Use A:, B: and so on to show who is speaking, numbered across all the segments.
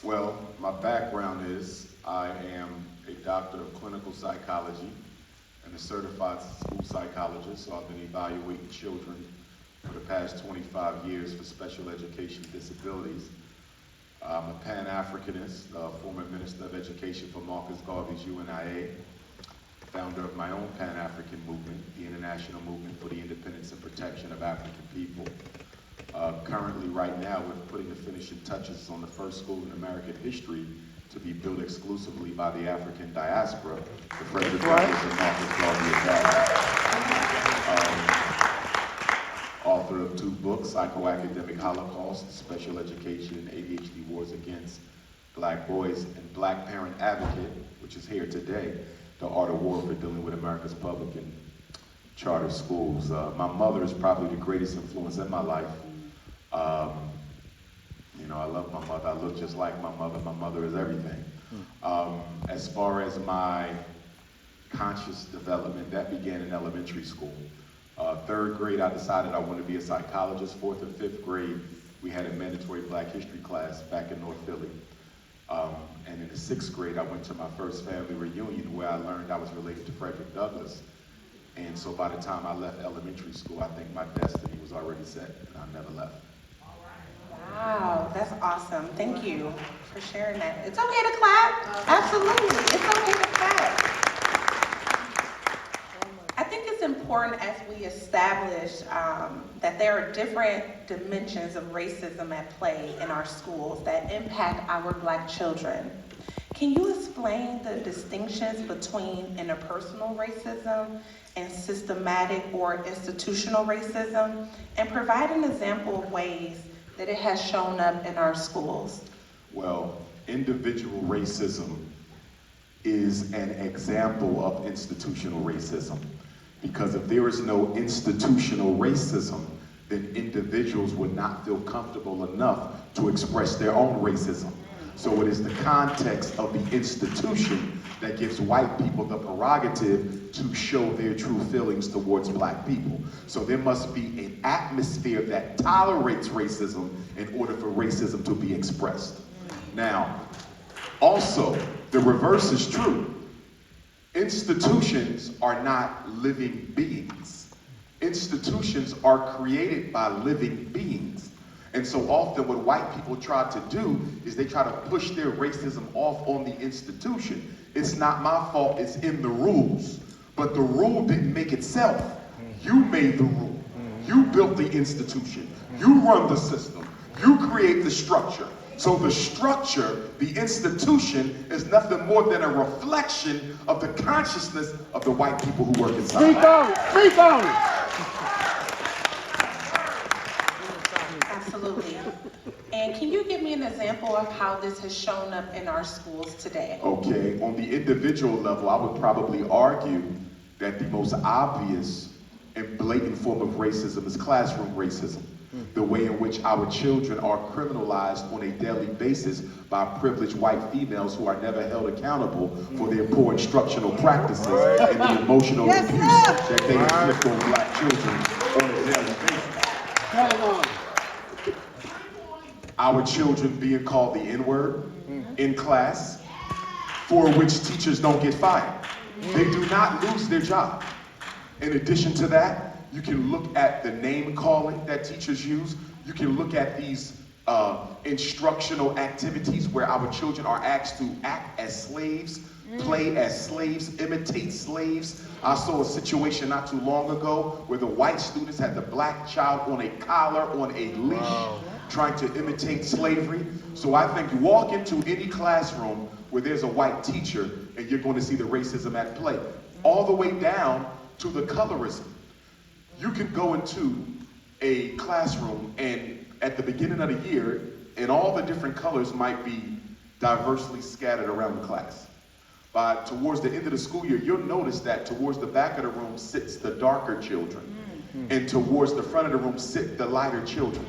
A: Well, my background is I am a doctor of clinical psychology and a certified school psychologist, so I've been evaluating children for the past 25 years for special education disabilities. I'm a Pan-Africanist, former Minister of Education for Marcus Garvey's UNIA, founder of my own Pan-African movement, the International Movement for the Independence and Protection of African People. Currently, right now, we're putting the finishing touches on the first school in American history to be built exclusively by the African diaspora, the Frederick Douglass and Marcus Garvey Academy. Author of 2 books, Psychoacademic Holocaust, Special Education and ADHD Wars Against Black Boys, and Black Parent Advocate, which is here today, The Art of War for Dealing with America's Public and Charter Schools. My mother is probably the greatest influence in my life. You know, I love my mother. I look just like my mother. My mother is everything. As far as my conscious development, that began in elementary school. 3rd grade, I decided I wanted to be a psychologist. 4th and 5th grade, we had a mandatory Black history class back in North Philly. And in the 6th grade, I went to my first family reunion where I learned I was related to Frederick Douglass. And so by the time I left elementary school, I think my destiny was already set, and I never left.
B: Wow, that's awesome. Thank you for sharing that. It's okay to clap. Absolutely. It's okay to clap. I think it's important as we establish that there are different dimensions of racism at play in our schools that impact our Black children. Can you explain the distinctions between interpersonal racism and systematic or institutional racism, and provide an example of ways that it has shown up in our schools?
A: Well, individual racism is an example of institutional racism, because if there is no institutional racism, then individuals would not feel comfortable enough to express their own racism. So it is the context of the institution that gives white people the prerogative to show their true feelings towards Black people. So there must be an atmosphere that tolerates racism in order for racism to be expressed. Now, also, the reverse is true. Institutions are not living beings. Institutions are created by living beings. And so often what white people try to do is they try to push their racism off on the institution. It's not my fault, it's in the rules. But the rule didn't make itself. You made the rule. You built the institution. You run the system. You create the structure. So the structure, the institution, is nothing more than a reflection of the consciousness of the white people who work inside.
C: Speak on it! Speak on it!
B: Absolutely. And can you give me an example of how this has shown up in our schools today?
A: Okay, on the individual level, I would probably argue that the most obvious and blatant form of racism is classroom racism. The way in which our children are criminalized on a daily basis by privileged white females who are never held accountable for their poor instructional practices and the emotional abuse that they inflict on Black children on a daily basis. Our children being called the N-word in class, for which teachers don't get fired. They do not lose their job. In addition to that, you can look at the name calling that teachers use. You can look at these instructional activities where our children are asked to act as slaves, play as slaves, imitate slaves. I saw a situation not too long ago where the white students had the Black child on a collar, on a leash, trying to imitate slavery. So I think you walk into any classroom where there's a white teacher and you're going to see the racism at play, all the way down to the colorism. You can go into a classroom and at the beginning of the year, and all the different colors might be diversely scattered around the class. But towards the end of the school year, you'll notice that towards the back of the room sits the darker children, and towards the front of the room sit the lighter children.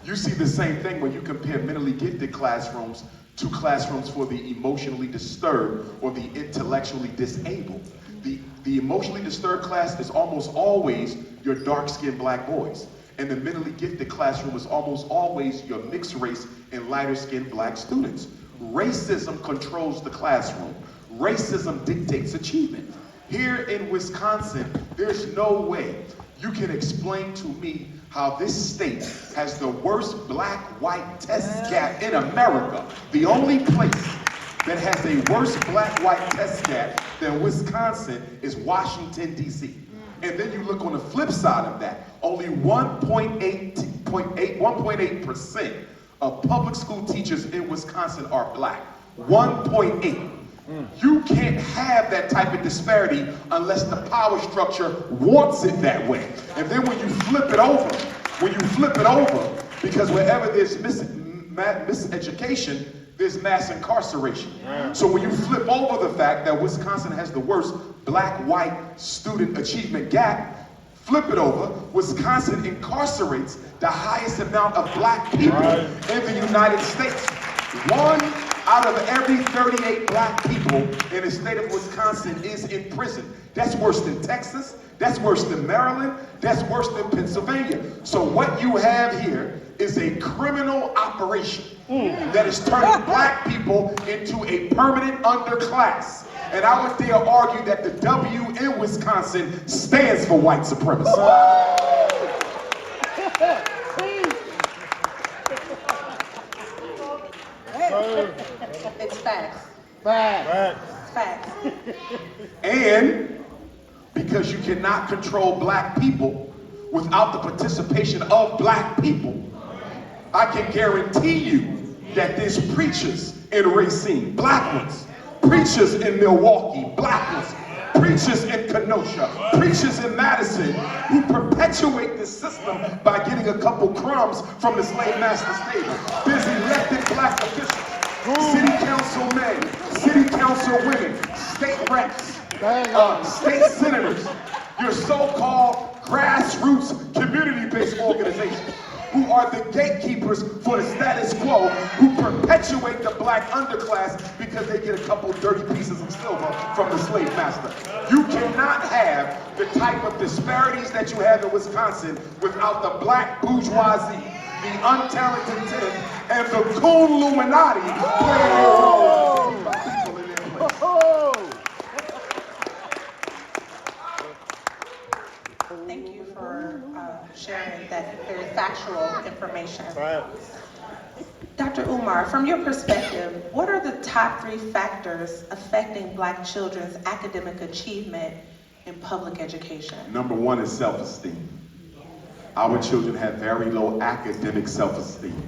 A: You see the same thing when you compare mentally gifted classrooms to classrooms for the emotionally disturbed or the intellectually disabled. The emotionally disturbed class is almost always your dark-skinned Black boys. And the mentally gifted classroom is almost always your mixed race and lighter-skinned Black students. Racism controls the classroom. Racism dictates achievement. Here in Wisconsin, there's no way you can explain to me how this state has the worst black-white test gap in America. The only place that has a worse black-white test gap than Wisconsin is Washington, D.C. And then you look on the flip side of that, only 1.8% of public school teachers in Wisconsin are black. 1.8. You can't have that type of disparity unless the power structure wants it that way. And then when you flip it over, because wherever there's miseducation, there's mass incarceration. So when you flip over the fact that Wisconsin has the worst black-white student achievement gap, flip it over, Wisconsin incarcerates the highest amount of black people in the United States. 1 out of every 38 black people in the state of Wisconsin is in prison. That's worse than Texas, that's worse than Maryland, that's worse than Pennsylvania. So what you have here is a criminal operation that is turning black people into a permanent underclass. And I would dare argue that the W in Wisconsin stands for white supremacy.
B: It's facts. Facts.
A: And because you cannot control black people without the participation of black people, I can guarantee you that there's preachers in Racine, black ones, preachers in Milwaukee, black ones, preachers in Kenosha, preachers in Madison, who perpetuate this system by getting a couple crumbs from the slave master's table. There's elected black officials, city council men, city council women, state reps, state senators, your so-called grassroots community-based organizations who are the gatekeepers for the status quo, who perpetuate the black underclass because they get a couple dirty pieces of silver from the slave master. You cannot have the type of disparities that you have in Wisconsin without the black bourgeoisie, the untalented tenth, and the coon Illuminati playing their role to keep people in their place.
B: Thank you for sharing that very factual information. Dr. Umar, from your perspective, what are the top 3 factors affecting black children's academic achievement in public education?
A: Number 1 is self-esteem. Our children have very low academic self-esteem.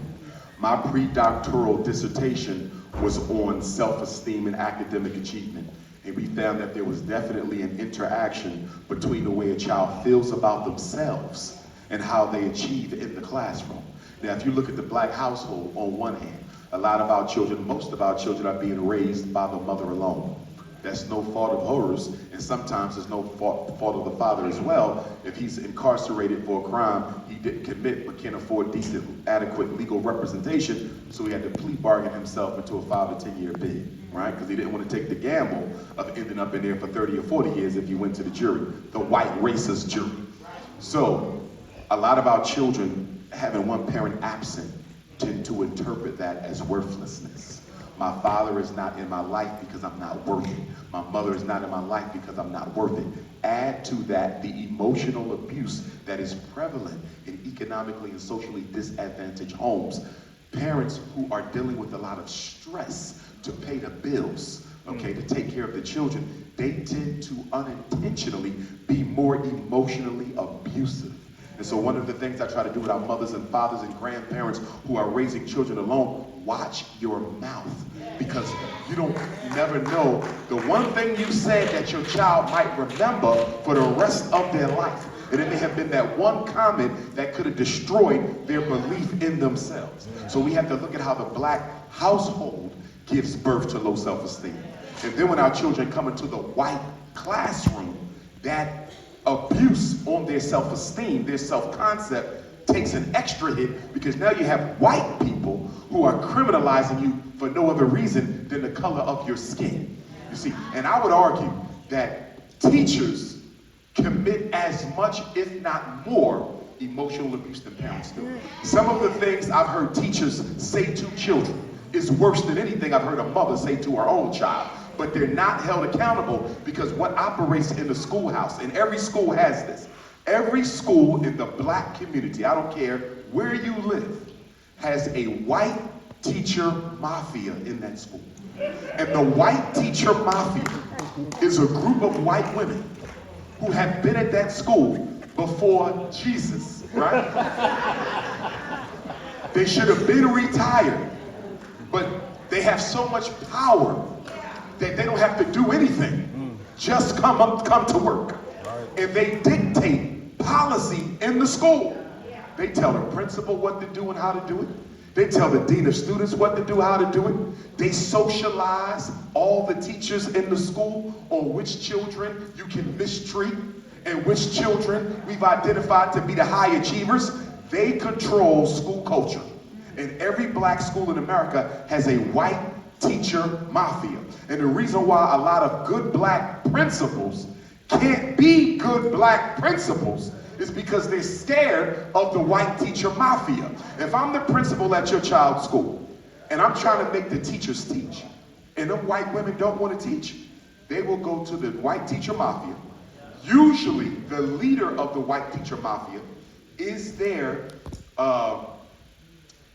A: My pre-doctoral dissertation was on self-esteem and academic achievement. And we found that there was definitely an interaction between the way a child feels about themselves and how they achieve in the classroom. Now, if you look at the black household on one hand, a lot of our children, most of our children are being raised by the mother alone. That's no fault of hers, and sometimes it's no fault of the father as well. If he's incarcerated for a crime he didn't commit but can't afford decent, adequate legal representation, so he had to plea bargain himself into a 5 or 10 year bid, right? Because he didn't want to take the gamble of ending up in there for 30 or 40 years if he went to the jury, the white racist jury. So a lot of our children having one parent absent tend to interpret that as worthlessness. My father is not in my life because I'm not worth it. My mother is not in my life because I'm not worth it. Add to that the emotional abuse that is prevalent in economically and socially disadvantaged homes. Parents who are dealing with a lot of stress to pay the bills, okay, to take care of the children, they tend to unintentionally be more emotionally abusive. And so one of the things I try to do with our mothers and fathers and grandparents who are raising children alone, watch your mouth, because you never know the one thing you said that your child might remember for the rest of their life. And it may have been that one comment that could have destroyed their belief in themselves. So we have to look at how the black household gives birth to low self-esteem. And then when our children come into the white classroom, that abuse on their self-esteem, their self-concept, takes an extra hit, because now you have white people who are criminalizing you for no other reason than the color of your skin. You see, and I would argue that teachers commit as much, if not more, emotional abuse than parents do. Some of the things I've heard teachers say to children is worse than anything I've heard a mother say to her own child. But they're not held accountable because what operates in the schoolhouse, and every school has this, every school in the black community, I don't care where you live, has a white teacher mafia in that school. And the white teacher mafia is a group of white women who have been at that school before Jesus, right? They should have been retired, but they have so much power that they don't have to do anything. Just come to work. And they dictate policy in the school. They tell the principal what to do and how to do it. They tell the dean of students what to do, how to do it. They socialize all the teachers in the school on which children you can mistreat and which children we've identified to be the high achievers. They control school culture. And every black school in America has a white teacher mafia. And the reason why a lot of good black principals can't be good black principals is because they're scared of the white teacher mafia. If I'm the principal at your child's school and I'm trying to make the teachers teach, and them white women don't want to teach, they will go to the white teacher mafia. Usually the leader of the white teacher mafia is their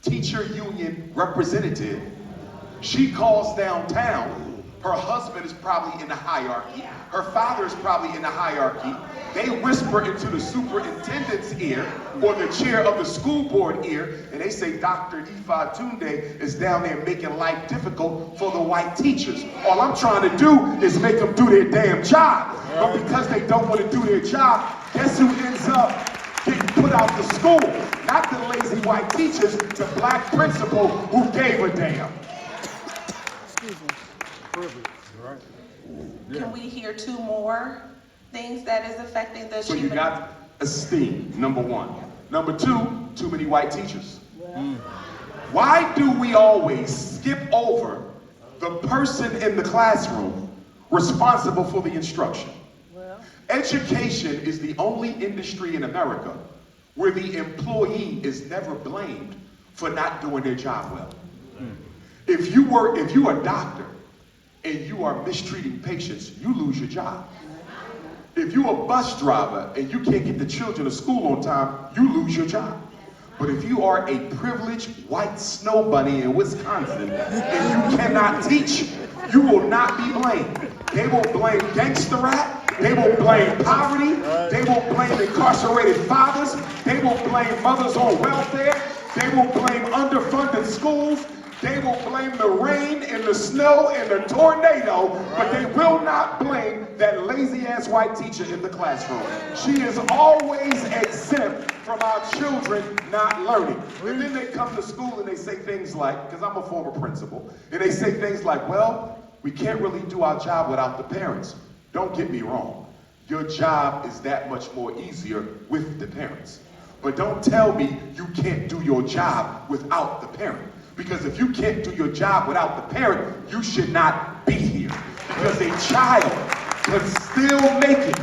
A: teacher union representative. She calls downtown. Her husband is probably in the hierarchy. Her father is probably in the hierarchy. They whisper into the superintendent's ear or the chair of the school board ear, and they say, Dr. Ifa Tunde is down there making life difficult for the white teachers. All I'm trying to do is make them do their damn job. But because they don't want to do their job, guess who ends up getting put out the school? Not the lazy white teachers, the black principal who gave a damn.
B: Can we hear two more things that is affecting the
A: So you
B: achievement?
A: got esteem, number one. Number two, too many white teachers. Why do we always skip over the person in the classroom responsible for the instruction? Education is the only industry in America where the employee is never blamed for not doing their job well. If you're a doctor and you are mistreating patients, you lose your job. If you're a bus driver and you can't get the children to school on time, you lose your job. But if you are a privileged white snow bunny in Wisconsin and you cannot teach, you will not be blamed. They will blame gangster rap, they will blame poverty, they will blame incarcerated fathers, they will blame mothers on welfare, they will blame underfunded schools, they will blame the rain and the snow and the tornado, but they will not blame that lazy-ass white teacher in the classroom. She is always exempt from our children not learning. And then they come to school and they say things like, because I'm a former principal, and they say things like, well, we can't really do our job without the parents. Don't get me wrong. Your job is that much more easier with the parents. But don't tell me you can't do your job without the parent. Because if you can't do your job without the parent, you should not be here. Because a child can still make it.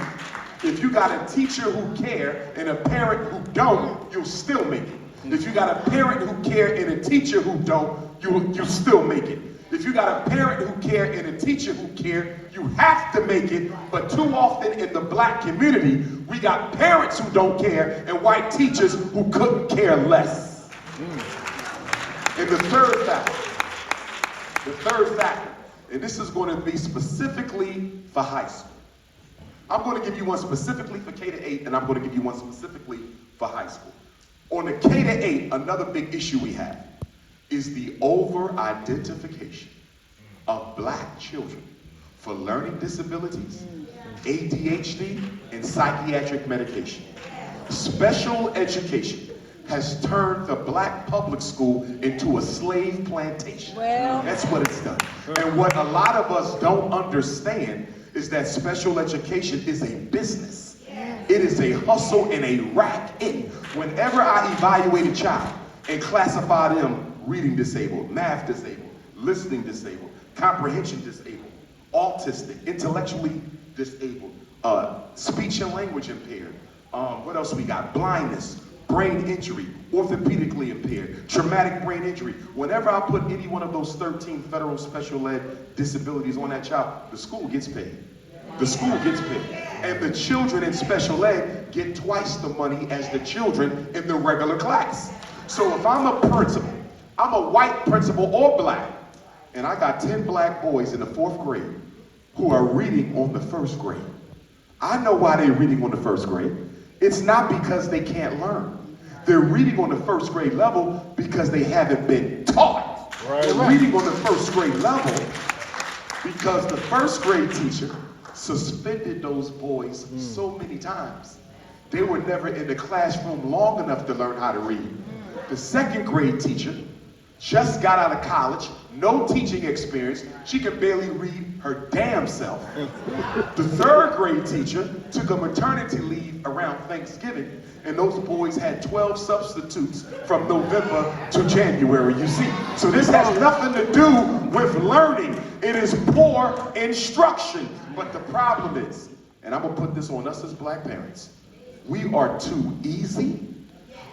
A: If you got a teacher who care and a parent who don't, you'll still make it. If you got a parent who care and a teacher who don't, you'll still make it. If you got a parent who care and a teacher who care, you have to make it. But too often in the black community, we got parents who don't care and white teachers who couldn't care less. And the third factor, and this is going to be specifically for high school. I'm going to give you one specifically for K to 8, and I'm going to give you one specifically for high school. On the K to 8, another big issue we have is the over-identification of black children for learning disabilities, ADHD, and psychiatric medication. Special education has turned the black public school into a slave plantation. That's what it's done. And what a lot of us don't understand is that special education is a business. It is a hustle and a racket. Whenever I evaluate a child and classify them reading disabled, math disabled, listening disabled, comprehension disabled, autistic, intellectually disabled, speech and language impaired, what else we got? Blindness. brain injury, orthopedically impaired, traumatic brain injury. Whenever I put any one of those 13 federal special ed disabilities on that child, the school gets paid. The school gets paid. And the children in special ed get twice the money as the children in the regular class. So if I'm a principal, I'm a white principal or black, and I got 10 black boys in the 4th grade who are reading on the 1st grade. I know why they're reading on the 1st grade. It's not because they can't learn. They're reading on the 1st grade level because they haven't been taught. They're reading on the 1st grade level because the 1st grade teacher suspended those boys so many times. They were never in the classroom long enough to learn how to read. The 2nd grade teacher just got out of college, no teaching experience. She can barely read her damn self. The 3rd grade teacher took a maternity leave around Thanksgiving, and those boys had 12 substitutes from November to January, you see. So this has nothing to do with learning. It is poor instruction. But the problem is, and I'm gonna put this on us as black parents, we are too easy,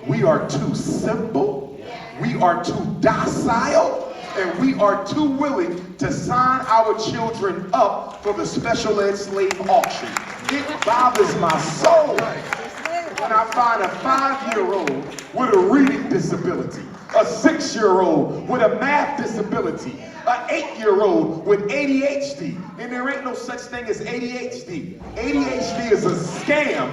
A: we are too simple, we are too docile, and we are too willing to sign our children up for the special ed slave auction. It bothers my soul when I find a 5-year-old with a reading disability, a 6-year-old with a math disability, an 8-year-old with ADHD, and there ain't no such thing as ADHD. ADHD is a scam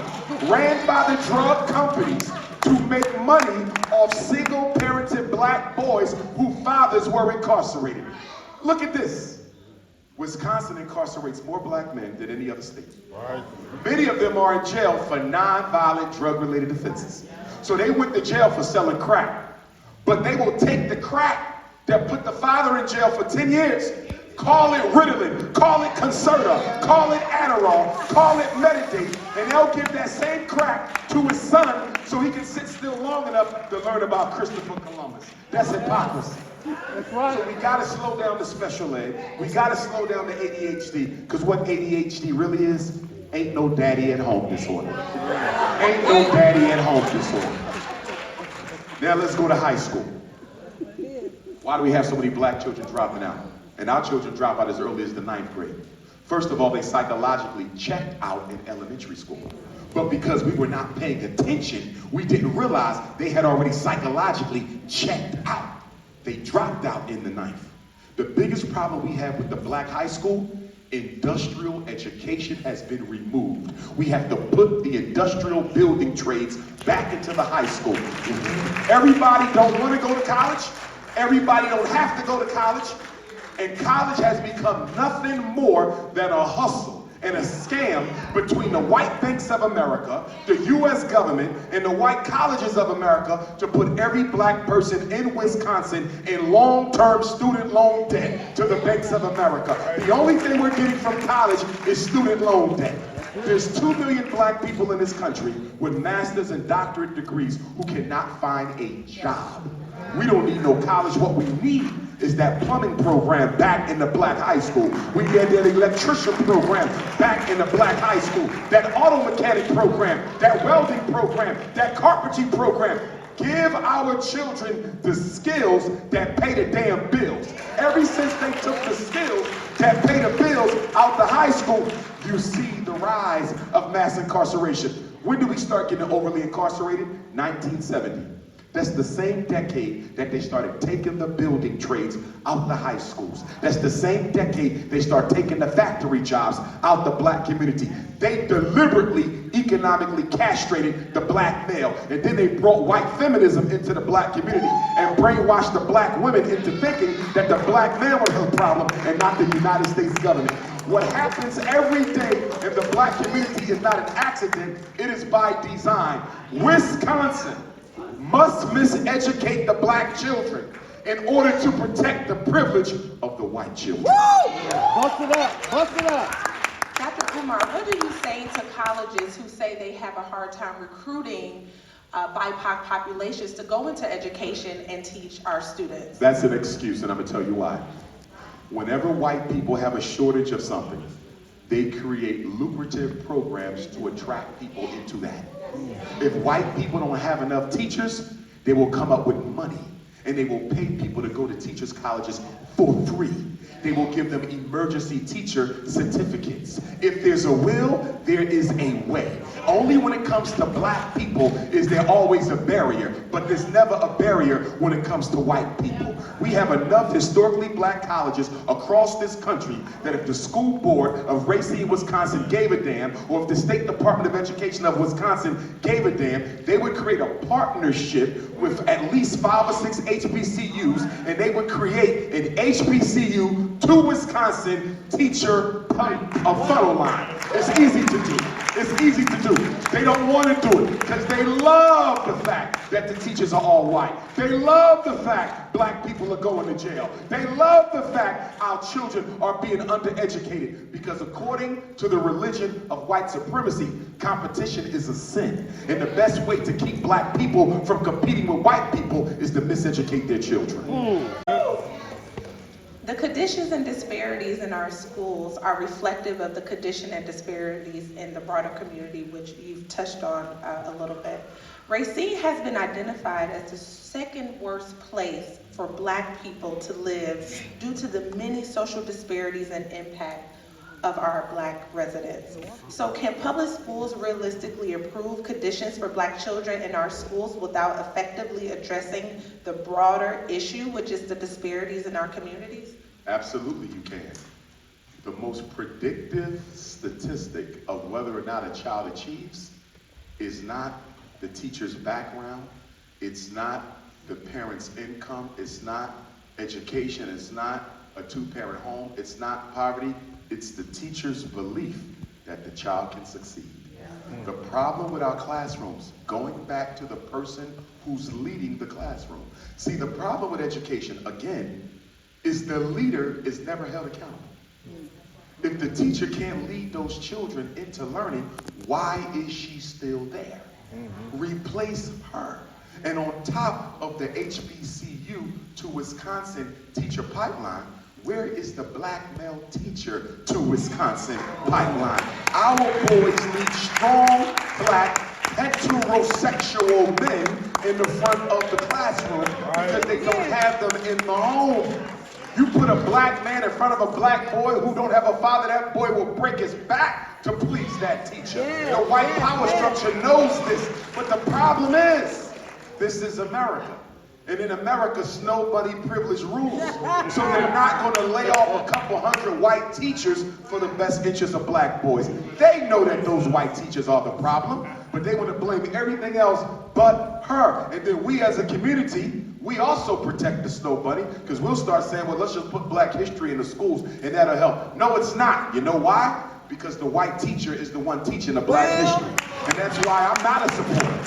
A: ran by the drug companies to make money off single-parented black boys whose fathers were incarcerated. Look at this. Wisconsin incarcerates more black men than any other state. Right. Many of them are in jail for non-violent drug-related offenses. So they went to jail for selling crack. But they will take the crack that put the father in jail for 10 years, call it Ritalin, call it Concerta, call it Adderall, call it Meditate, and they'll give that same crack to his son so he can sit still long enough to learn about Christopher Columbus. That's hypocrisy. That's right. So we gotta slow down the special ed. We gotta slow down the ADHD, because what ADHD really is, ain't no daddy at home disorder. Ain't no daddy at home disorder. Now let's go to high school. Why do we have so many black children dropping out? And our children drop out as early as the 9th grade. First of all, they psychologically checked out in elementary school. But because we were not paying attention, we didn't realize they had already psychologically checked out. They dropped out in the 9th. The biggest problem we have with the black high school, industrial education has been removed. We have to put the industrial building trades back into the high school. Everybody don't want to go to college. Everybody don't have to go to college. And college has become nothing more than a hustle and a scam between the white banks of America, the US government, and the white colleges of America to put every black person in Wisconsin in long-term student loan debt to the banks of America. The only thing we're getting from college is student loan debt. There's 2 million black people in this country with master's and doctorate degrees who cannot find a job. We don't need no college. What we need is that plumbing program back in the black high school. We need that electrician program back in the black high school. That auto mechanic program, that welding program, that carpentry program. Give our children the skills that pay the damn bills. Ever since they took the skills that pay the bills out the high school, you see the rise of mass incarceration. When did we start getting overly incarcerated? 1970. That's the same decade that they started taking the building trades out the high schools. That's the same decade they start taking the factory jobs out the black community. They deliberately economically castrated the black male. And then they brought white feminism into the black community and brainwashed the black women into thinking that the black man was the problem and not the United States government. What happens every day in the black community is not an accident, it is by design. Wisconsin must miseducate the black children in order to protect the privilege of the white children.
C: Bust it up, bust it up.
B: Dr. Umar, what do you say to colleges who say they have a hard time recruiting BIPOC populations to go into education and teach our students?
A: That's an excuse, and I'm gonna tell you why. Whenever white people have a shortage of something, they create lucrative programs to attract people into that. If white people don't have enough teachers, they will come up with money and they will pay people to go to teachers' colleges for free. They will give them emergency teacher certificates. If there's a will, there is a way. Only when it comes to black people is there always a barrier, but there's never a barrier when it comes to white people. We have enough historically black colleges across this country that if the school board of Racine, Wisconsin gave a damn, or if the State Department of Education of Wisconsin gave a damn, they would create a partnership with at least 5 or 6 HBCUs, and they would create an HBCU to Wisconsin teacher funnel line. It's easy to do. It's easy to do. They don't want to do it because they love the fact that the teachers are all white. They love the fact black people are going to jail. They love the fact our children are being undereducated because according to the religion of white supremacy, competition is a sin. And the best way to keep black people from competing with white people is to miseducate their children.
B: The conditions and disparities in our schools are reflective of the condition and disparities in the broader community, which you've touched on a little bit. Racine has been identified as the second worst place for black people to live due to the many social disparities and impact of our black residents. So can public schools realistically improve conditions for black children in our schools without effectively addressing the broader issue, which is the disparities in our communities?
A: Absolutely you can. The most predictive statistic of whether or not a child achieves is not the teacher's background, it's not the parent's income, it's not education, it's not a 2-parent home, it's not poverty, it's the teacher's belief that the child can succeed. The problem with our classrooms, going back to the person who's leading the classroom. See, the problem with education, again, is the leader is never held accountable. If the teacher can't lead those children into learning, why is she still there? Replace her. And on top of the HBCU to Wisconsin teacher pipeline, where is the black male teacher to Wisconsin pipeline? Our boys need strong black heterosexual men in the front of the classroom because they don't have them in the home. You put a black man in front of a black boy who don't have a father, that boy will break his back to please that teacher. The white power structure knows this, but the problem is, this is America. And in America, snow bunny privilege rules. So they're not going to lay off a couple hundred white teachers for the best interests of black boys. They know that those white teachers are the problem, but they want to blame everything else but her. And then we as a community, we also protect the snow bunny because we'll start saying, well, let's just put black history in the schools and that'll help. No, it's not. You know why? Because the white teacher is the one teaching the black history. And that's why I'm not a supporter.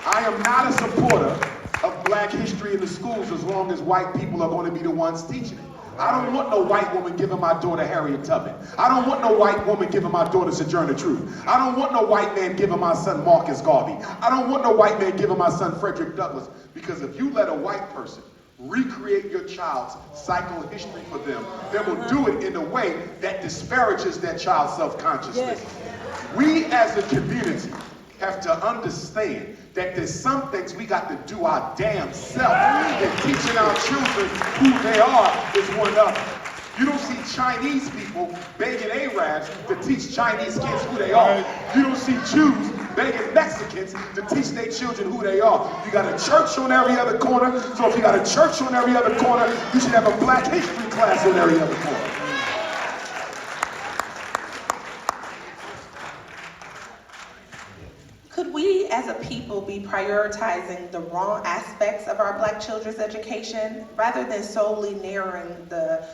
A: I am not a supporter of black history in the schools as long as white people are going to be the ones teaching it. I don't want no white woman giving my daughter Harriet Tubman. I don't want no white woman giving my daughter Sojourner Truth. I don't want no white man giving my son Marcus Garvey. I don't want no white man giving my son Frederick Douglass. Because if you let a white person recreate your child's psychohistory for them, they will do it in a way that disparages that child's self-consciousness. We as a community have to understand that there's some things we got to do our damn self, and teaching our children who they are is one of them. You don't see Chinese people begging Arabs to teach Chinese kids who they are. You don't see Jews begging Mexicans to teach their children who they are. You got a church on every other corner, so if you got a church on every other corner, you should have a black history class on every other corner.
B: Could we as a people be prioritizing the wrong aspects of our black children's education rather than solely narrowing the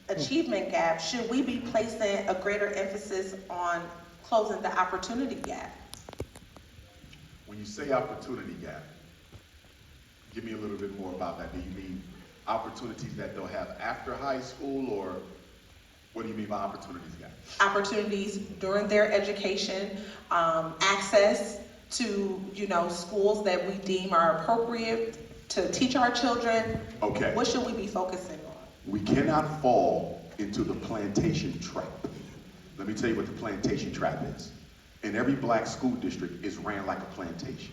B: achievement gap? Should we be placing a greater emphasis on closing the opportunity gap?
A: When you say opportunity gap, give me a little bit more about that. Do you mean opportunities that they'll have after high school, or what do you mean by opportunities gap?
B: Opportunities during their education, access to, schools that we deem are appropriate to teach our children.
A: Okay.
B: What should we be focusing on?
A: We cannot fall into the plantation trap. Let me tell you what the plantation trap is. And every black school district is ran like a plantation.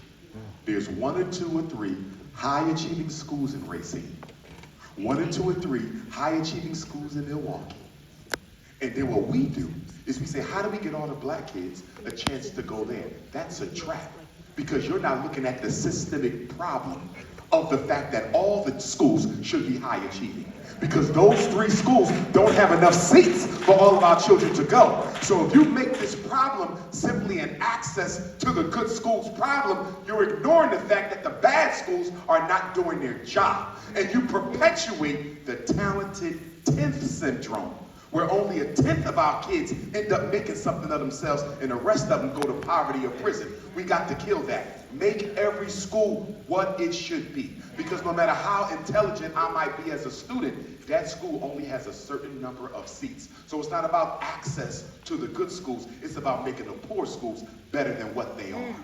A: There's 1 or 2 or 3 high-achieving schools in Racine. 1 or 2 or 3 high-achieving schools in Milwaukee. And then what we do is we say, how do we get all the black kids a chance to go there? That's a trap, because you're not looking at the systemic problem of the fact that all the schools should be high-achieving. Because those 3 schools don't have enough seats for all of our children to go. So if you make this problem simply an access to the good schools problem, you're ignoring the fact that the bad schools are not doing their job. And you perpetuate the talented 10th syndrome, where only 1/10 of our kids end up making something of themselves and the rest of them go to poverty or prison. We got to kill that. Make every school what it should be. Because no matter how intelligent I might be as a student, that school only has a certain number of seats. So it's not about access to the good schools, it's about making the poor schools better than what they are.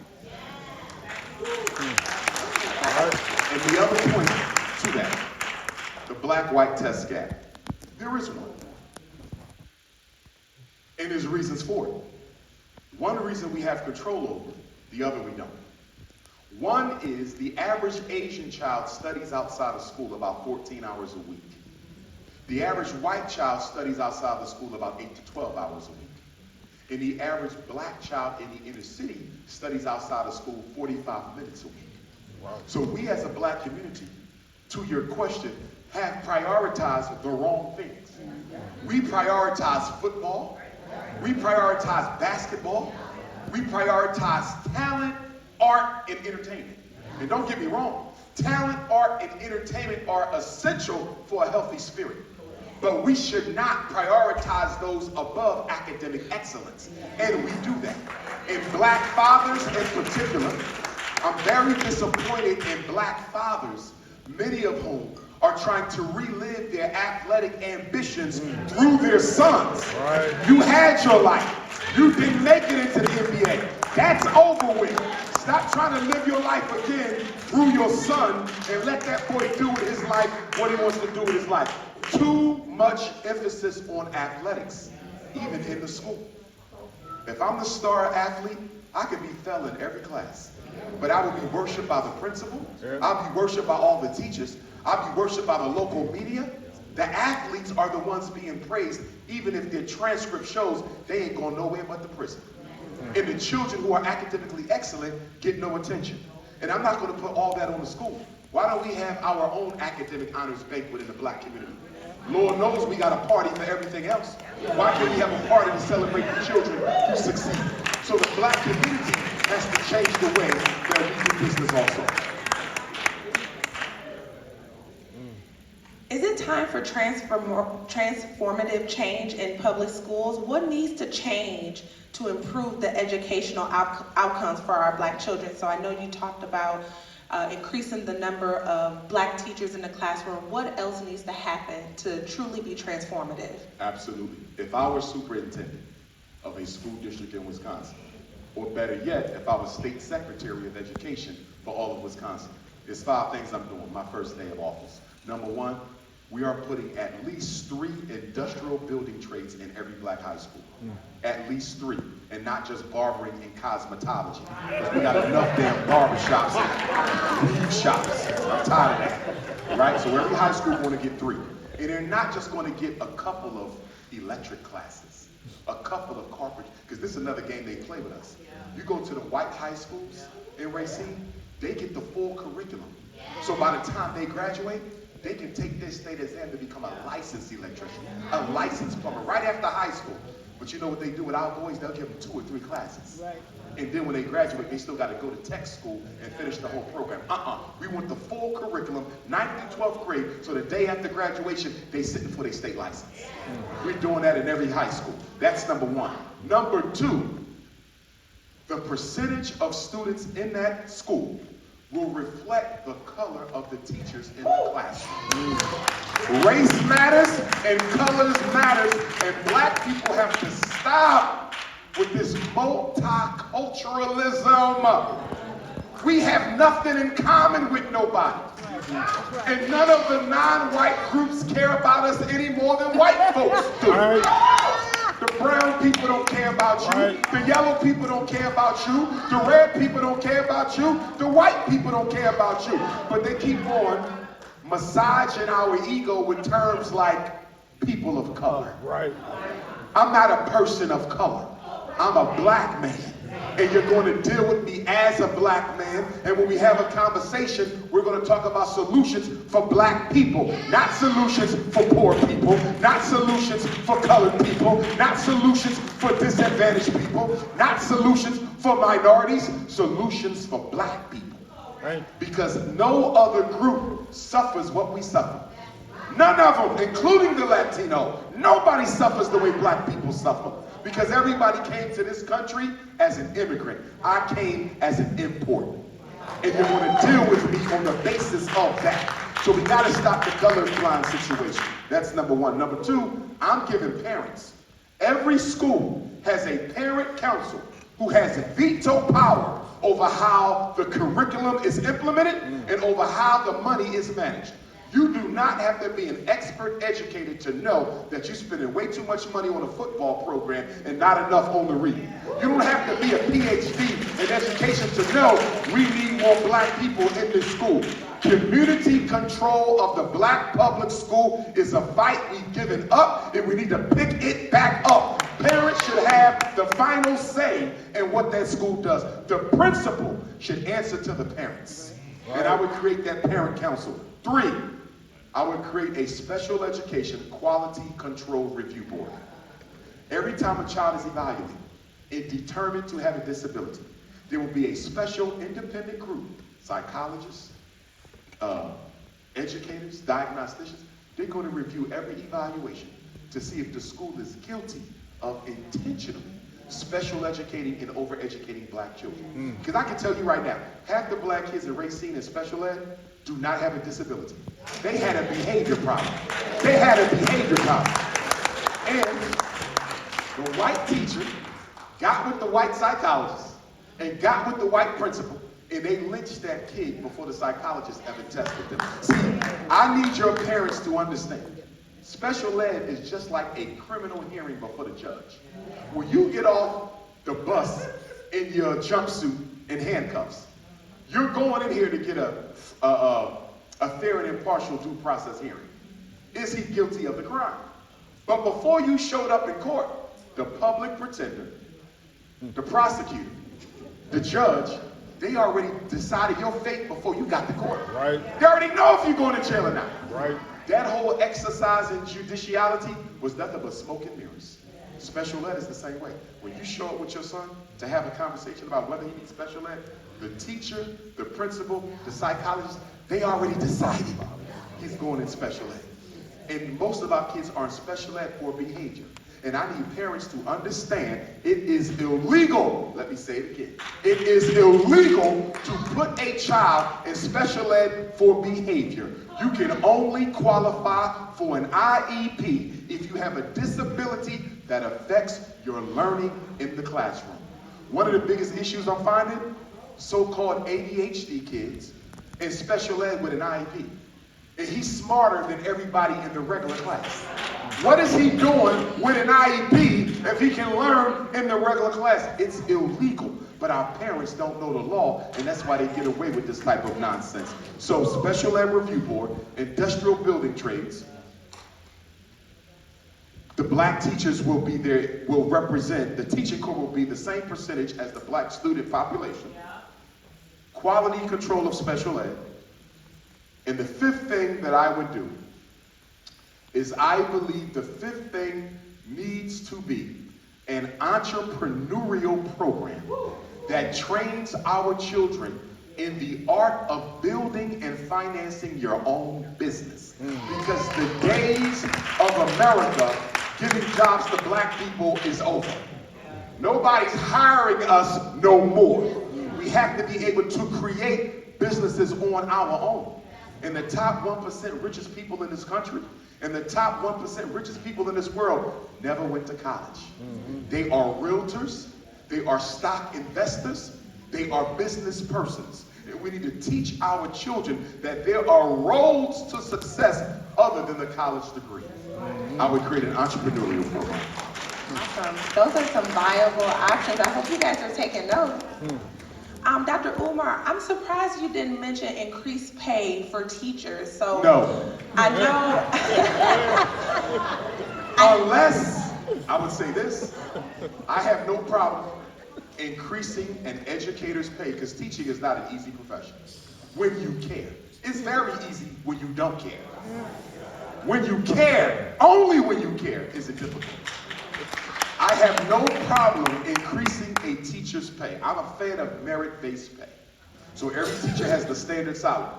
A: And the other point to that, the black-white test gap, there is one. And there's reasons for it. One reason we have control over it, the other we don't. One is the average Asian child studies outside of school about 14 hours a week. The average white child studies outside of school about 8 to 12 hours a week. And the average black child in the inner city studies outside of school 45 minutes a week. Wow. So we as a black community, to your question, have prioritized the wrong things. We prioritize football. We prioritize basketball. We prioritize talent, art, and entertainment. And don't get me wrong, talent, art, and entertainment are essential for a healthy spirit. But we should not prioritize those above academic excellence. And we do that. In black fathers in particular, I'm very disappointed in black fathers, many of whom are trying to relive their athletic ambitions through their sons. Right. You had your life. You didn't make it into the NBA. That's over with. Stop trying to live your life again through your son and let that boy do with his life what he wants to do with his life. Too much emphasis on athletics, even in the school. If I'm the star athlete, I could be fell in every class. But I will be worshipped by the principal. I'll be worshipped by all the teachers. I'll be worshipped by the local media. The athletes are the ones being praised, even if their transcript shows they ain't going nowhere but the prison. And the children who are academically excellent get no attention. And I'm not going to put all that on the school. Why don't we have our own academic honors banquet in the black community? Lord knows we got a party for everything else. Why can't we have a party to celebrate the children who succeed? So the black community has to change the way that we do business also.
B: Is it time for transformative change in public schools? What needs to change to improve the educational outcomes for our black children? So I know you talked about increasing the number of black teachers in the classroom. What else needs to happen to truly be transformative?
A: Absolutely. If I were superintendent of a school district in Wisconsin, or better yet, if I was state secretary of education for all of Wisconsin, there's 5 things I'm doing my first day of office. Number 1, we are putting at least 3 industrial building trades in every black high school. At least 3, and not just barbering and cosmetology. Because we got enough damn barbershops and weed shops. I'm tired of that. Right? So every high school want to get 3. And they're not just going to get a couple of electric classes, a couple of carpentry, because this is another game they play with us. You go to the white high schools in Racine, they get the full curriculum. So by the time they graduate, they can take their state exam to become a licensed electrician, a licensed plumber, right after high school. But you know what they do with our boys? They'll give them 2 or 3 classes. Right. And then when they graduate, they still got to go to tech school and finish the whole program. We want the full curriculum, 9th to 12th grade, so the day after graduation, they sitting for their state license. We're doing that in every high school. That's number 1. Number 2, the percentage of students in that school will reflect the color of the teachers in the classroom. Race matters and colors matters, and black people have to stop with this multiculturalism. We have nothing in common with nobody. And none of the non-white groups care about us any more than white folks do. The brown people don't care about you.
C: Right.
A: The yellow people don't care about you. The red people don't care about you. The white people don't care about you. But they keep on massaging our ego with terms like people of color.
C: Right.
A: I'm not a person of color. I'm a black man. And you're going to deal with me as a black man. And when we have a conversation, we're going to talk about solutions for black people, not solutions for poor people, not solutions for colored people, not solutions for disadvantaged people, not solutions for minorities, solutions for black people.
C: Right.
A: Because no other group suffers what we suffer. None of them, including the Latino, nobody suffers the way black people suffer. Because everybody came to this country as an immigrant. I came as an import. And you're going to deal with me on the basis of that. So we got to stop the colorblind situation. That's number one. Number two, I'm giving parents. Every school has a parent council who has veto power over how the curriculum is implemented and over how the money is managed. You do not have to be an expert educator to know that you're spending way too much money on a football program and not enough on the reading. You don't have to be a PhD in education to know we need more black people in this school. Community control of the black public school is a fight we've given up, and we need to pick it back up. Parents should have the final say in what that school does. The principal should answer to the parents. And I would create that parent council. 3, I would create a special education quality control review board. Every time a child is evaluated and determined to have a disability, there will be a special independent group, psychologists, educators, diagnosticians. They're going to review every evaluation to see if the school is guilty of intentionally special educating and over-educating black children. Because I can tell you right now, half the black kids in Racine in special ed do not have a disability. They had a behavior problem. They had a behavior problem. And the white teacher got with the white psychologist and got with the white principal, and they lynched that kid before the psychologist ever tested them. See, I need your parents to understand. Special ed is just like a criminal hearing before the judge. When you get off the bus in your jumpsuit and handcuffs, you're going in here to get a fair and impartial due process hearing. Is he guilty of the crime? But before you showed up in court, the public pretender, the prosecutor, the judge, they already decided your fate before you got to court.
C: Right.
A: They already know if you're going to jail or not.
C: Right.
A: That whole exercise in judiciality was nothing but smoke and mirrors. Special ed is the same way. When you show up with your son to have a conversation about whether he needs special ed, the teacher, the principal, the psychologist, they already decided he's going in special ed. And most of our kids are in special ed for behavior. And I need parents to understand it is illegal, let me say it again, it is illegal to put a child in special ed for behavior. You can only qualify for an IEP if you have a disability that affects your learning in the classroom. One of the biggest issues I'm finding, so-called ADHD kids in special ed with an IEP. And he's smarter than everybody in the regular class. What is he doing with an IEP if he can learn in the regular class? It's illegal, but our parents don't know the law, and that's why they get away with this type of nonsense. So Special Ed Review Board, industrial building trades, the black teachers will be there, will represent, the teaching corps will be the same percentage as the black student population. Quality control of special ed. And the 5th thing that I would do is I believe the 5th thing needs to be an entrepreneurial program that trains our children in the art of building and financing your own business. Because the days of America giving jobs to black people is over. Nobody's hiring us no more. We have to be able to create businesses on our own. And the top 1% richest people in this country and the top 1% richest people in this world never went to college. They are realtors, they are stock investors, they are business persons. And we need to teach our children that there are roads to success other than the college degree. I would create an entrepreneurial program.
B: Awesome. Those are some viable options. I hope you guys are taking notes. Dr. Umar, I'm surprised you didn't mention increased pay for teachers. So
A: No.
B: I know.
A: Unless, I would say this, I have no problem increasing an educator's pay, because teaching is not an easy profession. When you care. It's very easy when you don't care. When you care, only when you care, is it difficult. I have no problem increasing a teacher's pay. I'm a fan of merit-based pay. So every teacher has the standard salary.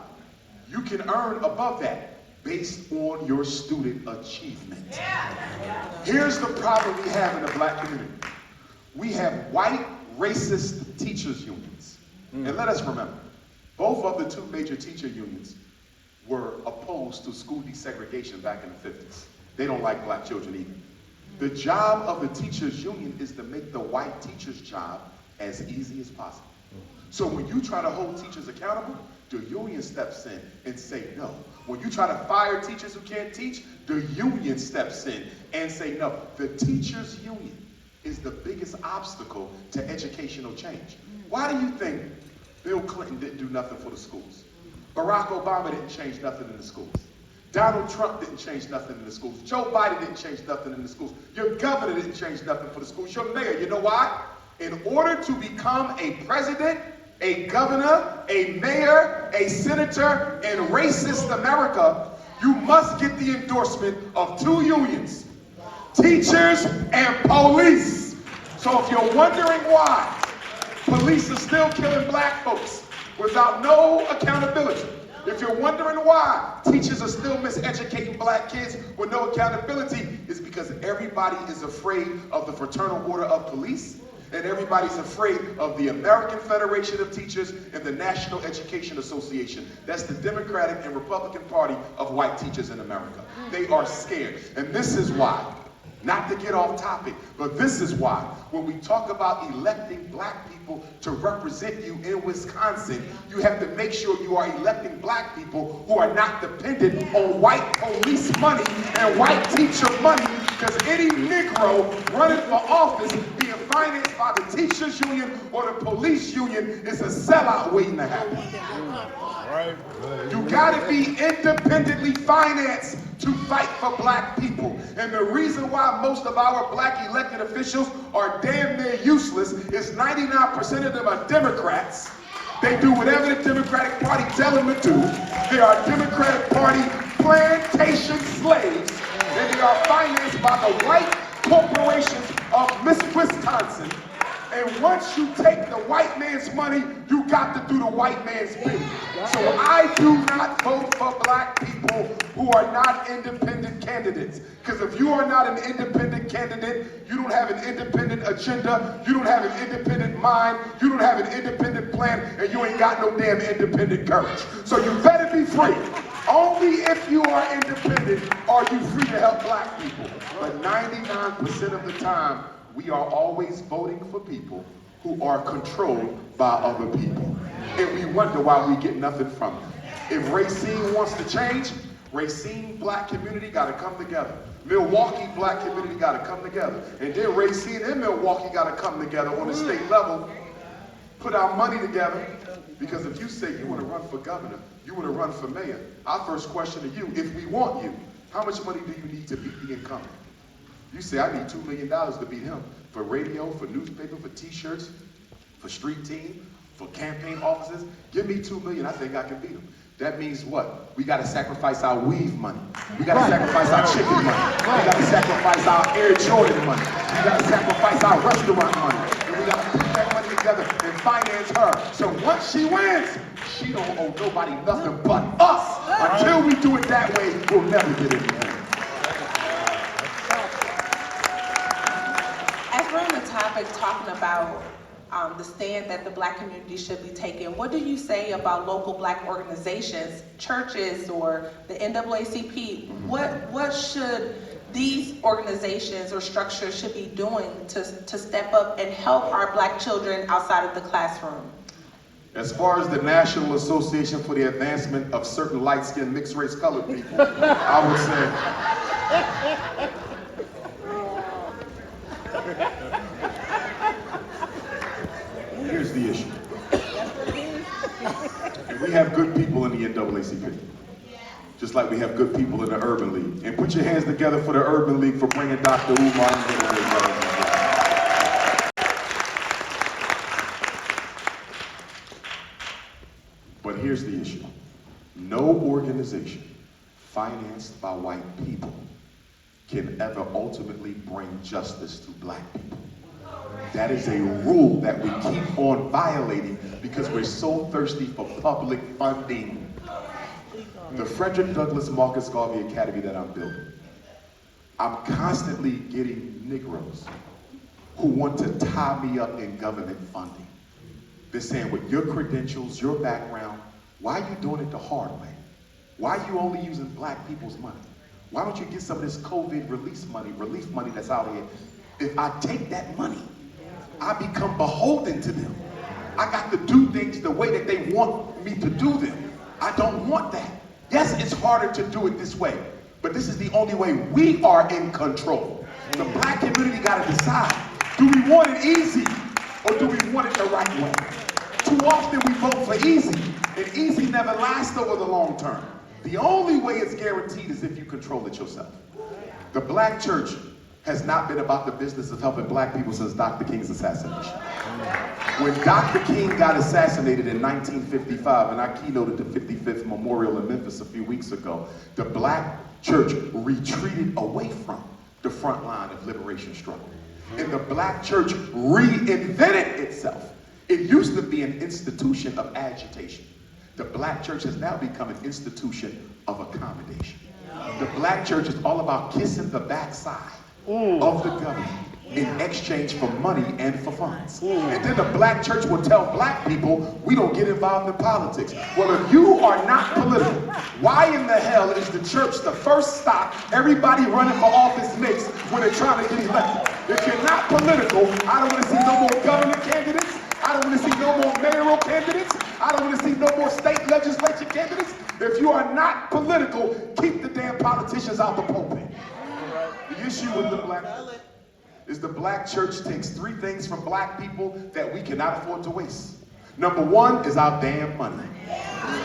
A: You can earn above that based on your student achievement. Here's the problem we have in the black community. We have white racist teachers unions. And let us remember, both of the two major teacher unions were opposed to school desegregation back in the 50s. They don't like black children either. The job of the teachers union is to make the white teacher's job as easy as possible. So when you try to hold teachers accountable, the union steps in and say no. When you try to fire teachers who can't teach, the union steps in and say no. The teachers union is the biggest obstacle to educational change. Why do you think Bill Clinton didn't do nothing for the schools? Barack Obama didn't change nothing in the schools. Donald Trump didn't change nothing in the schools. Joe Biden didn't change nothing in the schools. Your governor didn't change nothing for the schools. Your mayor, you know why? In order to become a president, a governor, a mayor, a senator in racist America, you must get the endorsement of two unions, teachers and police. So if you're wondering why police are still killing black folks without no accountability, if you're wondering why teachers are still miseducating black kids with no accountability, it's because everybody is afraid of the Fraternal Order of Police, and everybody's afraid of the American Federation of Teachers and the National Education Association. That's the Democratic and Republican Party of white teachers in America. They are scared. And this is why, not to get off topic, but this is why, when we talk about electing black people to represent you in Wisconsin, you have to make sure you are electing black people who are not dependent on white police money and white teacher money, because any Negro running for office being financed by the teachers union or the police union is a sellout waiting to happen.
C: Right.
A: You gotta be independently financed to fight for black people. And the reason why most of our black elected officials are damn near useless is 99% of them are Democrats. They do whatever the Democratic Party tell them to do. They are Democratic Party plantation slaves, and they are financed by the white corporations of Miss Wisconsin. And once you take the white man's money, you got to do the white man's bidding. So I do not vote for black people who are not independent candidates. Because if you are not an independent candidate, you don't have an independent agenda, you don't have an independent mind, you don't have an independent plan, and you ain't got no damn independent courage. So you better be free. Only if you are independent are you free to help black people. But 99% of the time, we are always voting for people who are controlled by other people. And we wonder why we get nothing from them. If Racine wants to change, Racine black community got to come together. Milwaukee black community got to come together. And then Racine and Milwaukee got to come together on the state level, put our money together. Because if you say you want to run for governor, you want to run for mayor, our first question to you, if we want you, how much money do you need to beat the incumbent? You say, I need $2 million to beat him for radio, for newspaper, for t-shirts, for street team, for campaign offices. Give me $2 million, I think I can beat him. That means what? We got to sacrifice our weave money. We got to sacrifice our chicken money. We got to sacrifice our Air Jordan money. We got to sacrifice our restaurant money. And we got to put that money together and finance her. So once she wins, she don't owe nobody nothing but us. Until we do it that way, we'll never get anything.
B: As we're on the topic talking about the stand that the black community should be taking, what do you say about local black organizations, churches, or the NAACP? What should these organizations or structures should be doing to step up and help our black children outside of the classroom?
A: As far as the National Association for the Advancement of Certain Light-Skinned Mixed-Race Colored People, I would say the NAACP. Just like we have good people in the Urban League. And put your hands together for the Urban League for bringing Dr. Umar in. But here's the issue. No organization financed by white people can ever ultimately bring justice to black people. That is a rule that we keep on violating because we're so thirsty for public funding. The Frederick Douglass Marcus Garvey Academy that I'm building, I'm constantly getting Negroes who want to tie me up in government funding. They're saying, with your credentials, your background, why are you doing it the hard way? Why are you only using black people's money? Why don't you get some of this COVID relief money that's out here? If I take that money, I become beholden to them. I got to do things the way that they want me to do them. I don't want that. Yes, it's harder to do it this way, but this is the only way we are in control. The black community got to decide, do we want it easy or do we want it the right way? Too often we vote for easy, and easy never lasts over the long term. The only way it's guaranteed is if you control it yourself. The black church has not been about the business of helping black people since Dr. King's assassination. When Dr. King got assassinated in 1955, and I keynoted the 55th memorial in Memphis a few weeks ago, the black church retreated away from the front line of liberation struggle. And the black church reinvented itself. It used to be an institution of agitation. The black church has now become an institution of accommodation. The black church is all about kissing the backside of the government in exchange for money and for funds. And then the black church will tell black people, we don't get involved in politics. Well, if you are not political, why in the hell is the church the first stop everybody running for office makes when they're trying to get elected? If you're not political, I don't want to see no more governor candidates. I don't want to see no more mayoral candidates. I don't want to see no more state legislature candidates. If you are not political, keep the damn politicians out the pulpit. The issue with the black church is the black church takes three things from black people that we cannot afford to waste. Number one is our damn money.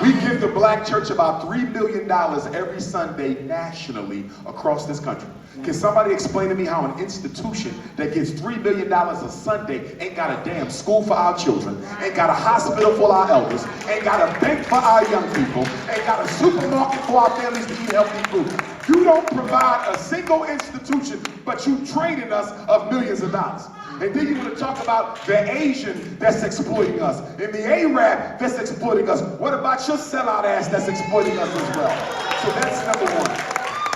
A: We give the black church about $3 million every Sunday nationally across this country. Can somebody explain to me how an institution that gets $3 million a Sunday ain't got a damn school for our children, ain't got a hospital for our elders, ain't got a bank for our young people, ain't got a supermarket for our families to eat healthy food? You don't provide a single institution, but you training us of millions of dollars. And then you want to talk about the Asian that's exploiting us, and the Arab that's exploiting us. What about your sellout ass that's exploiting us as well? So that's number one.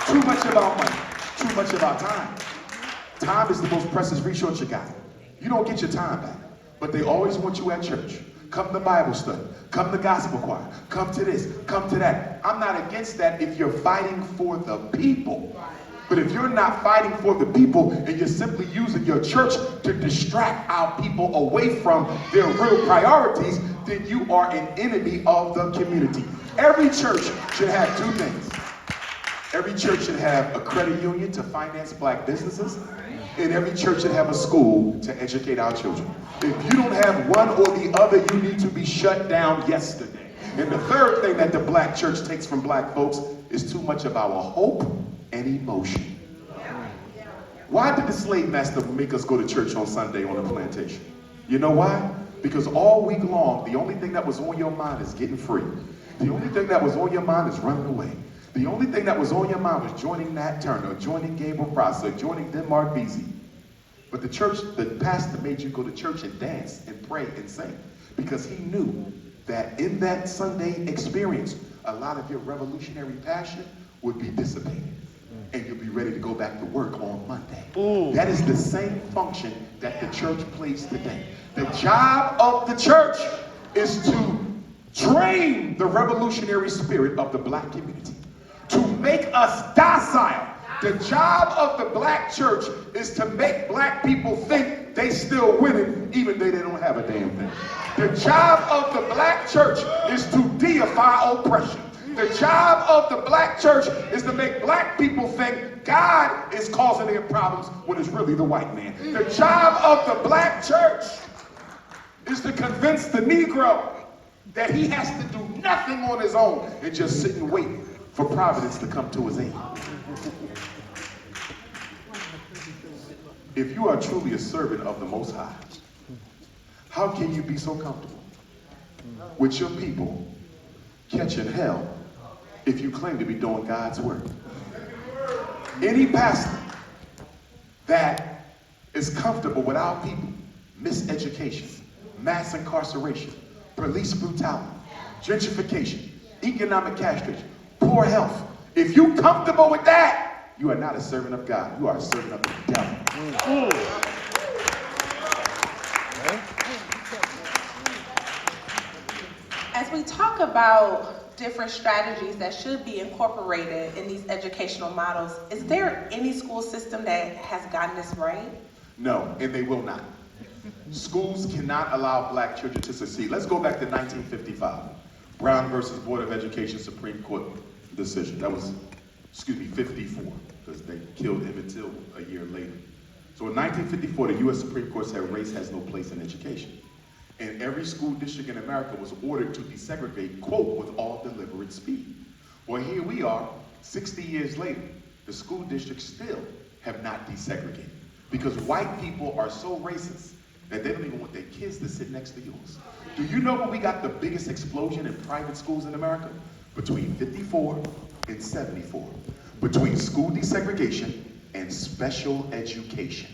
A: Too much of our money, too much of our time. Time is the most precious resource you got. You don't get your time back, but they always want you at church. Come to Bible study, come to gospel choir, come to this, come to that. I'm not against that if you're fighting for the people. But if you're not fighting for the people and you're simply using your church to distract our people away from their real priorities, then you are an enemy of the community. Every church should have two things. Every church should have a credit union to finance black businesses, and every church should have a school to educate our children. If you don't have one or the other, you need to be shut down yesterday. And the third thing that the black church takes from black folks is too much of our hope and emotion. Why did the slave master make us go to church on Sunday on the plantation? You know why? Because all week long, the only thing that was on your mind is getting free. The only thing that was on your mind is running away. The only thing that was on your mind was joining Nat Turner, joining Gabriel Prosser, joining Denmark Vesey. But the church, the pastor made you go to church and dance and pray and sing because he knew that in that Sunday experience, a lot of your revolutionary passion would be dissipated. And you'll be ready to go back to work on Monday. That is the same function that the church plays today. The job of the church is to drain the revolutionary spirit of the black community, to make us docile. The job of the black church is to make black people think they still winning even though they don't have a damn thing. The job of the black church is to deify oppression. The job of the black church is to make black people think God is causing their problems when it's really the white man. The job of the black church is to convince the Negro that he has to do nothing on his own and just sit and wait for providence to come to his aid. If you are truly a servant of the Most High, how can you be so comfortable with your people catching hell if you claim to be doing God's work? Any pastor that is comfortable with our people, miseducation, mass incarceration, police brutality, gentrification, economic castration, poor health, if you're comfortable with that, you are not a servant of God. You are a servant of the devil.
B: As we talk about different strategies that should be incorporated in these educational models, is there any school system that has gotten this right?
A: No, and they will not. Schools cannot allow black children to succeed. Let's go back to 1955. Brown versus Board of Education Supreme Court decision. That was, 54, because they killed Emmett Till a year later. So in 1954, the U.S. Supreme Court said race has no place in education. And every school district in America was ordered to desegregate, quote, with all deliberate speed. Well, here we are, 60 years later, the school districts still have not desegregated because white people are so racist that they don't even want their kids to sit next to yours. Do you know when we got the biggest explosion in private schools in America? Between 54 and 74. Between school desegregation and special education.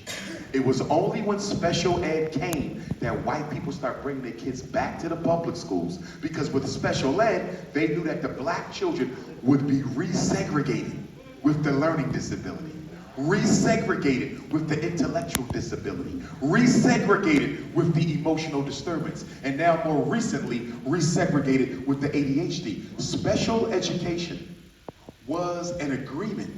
A: It was only when special ed came that white people start bringing their kids back to the public schools, because with special ed, they knew that the black children would be resegregated with the learning disability, resegregated with the intellectual disability, resegregated with the emotional disturbance, and now more recently, resegregated with the ADHD. Special education was an agreement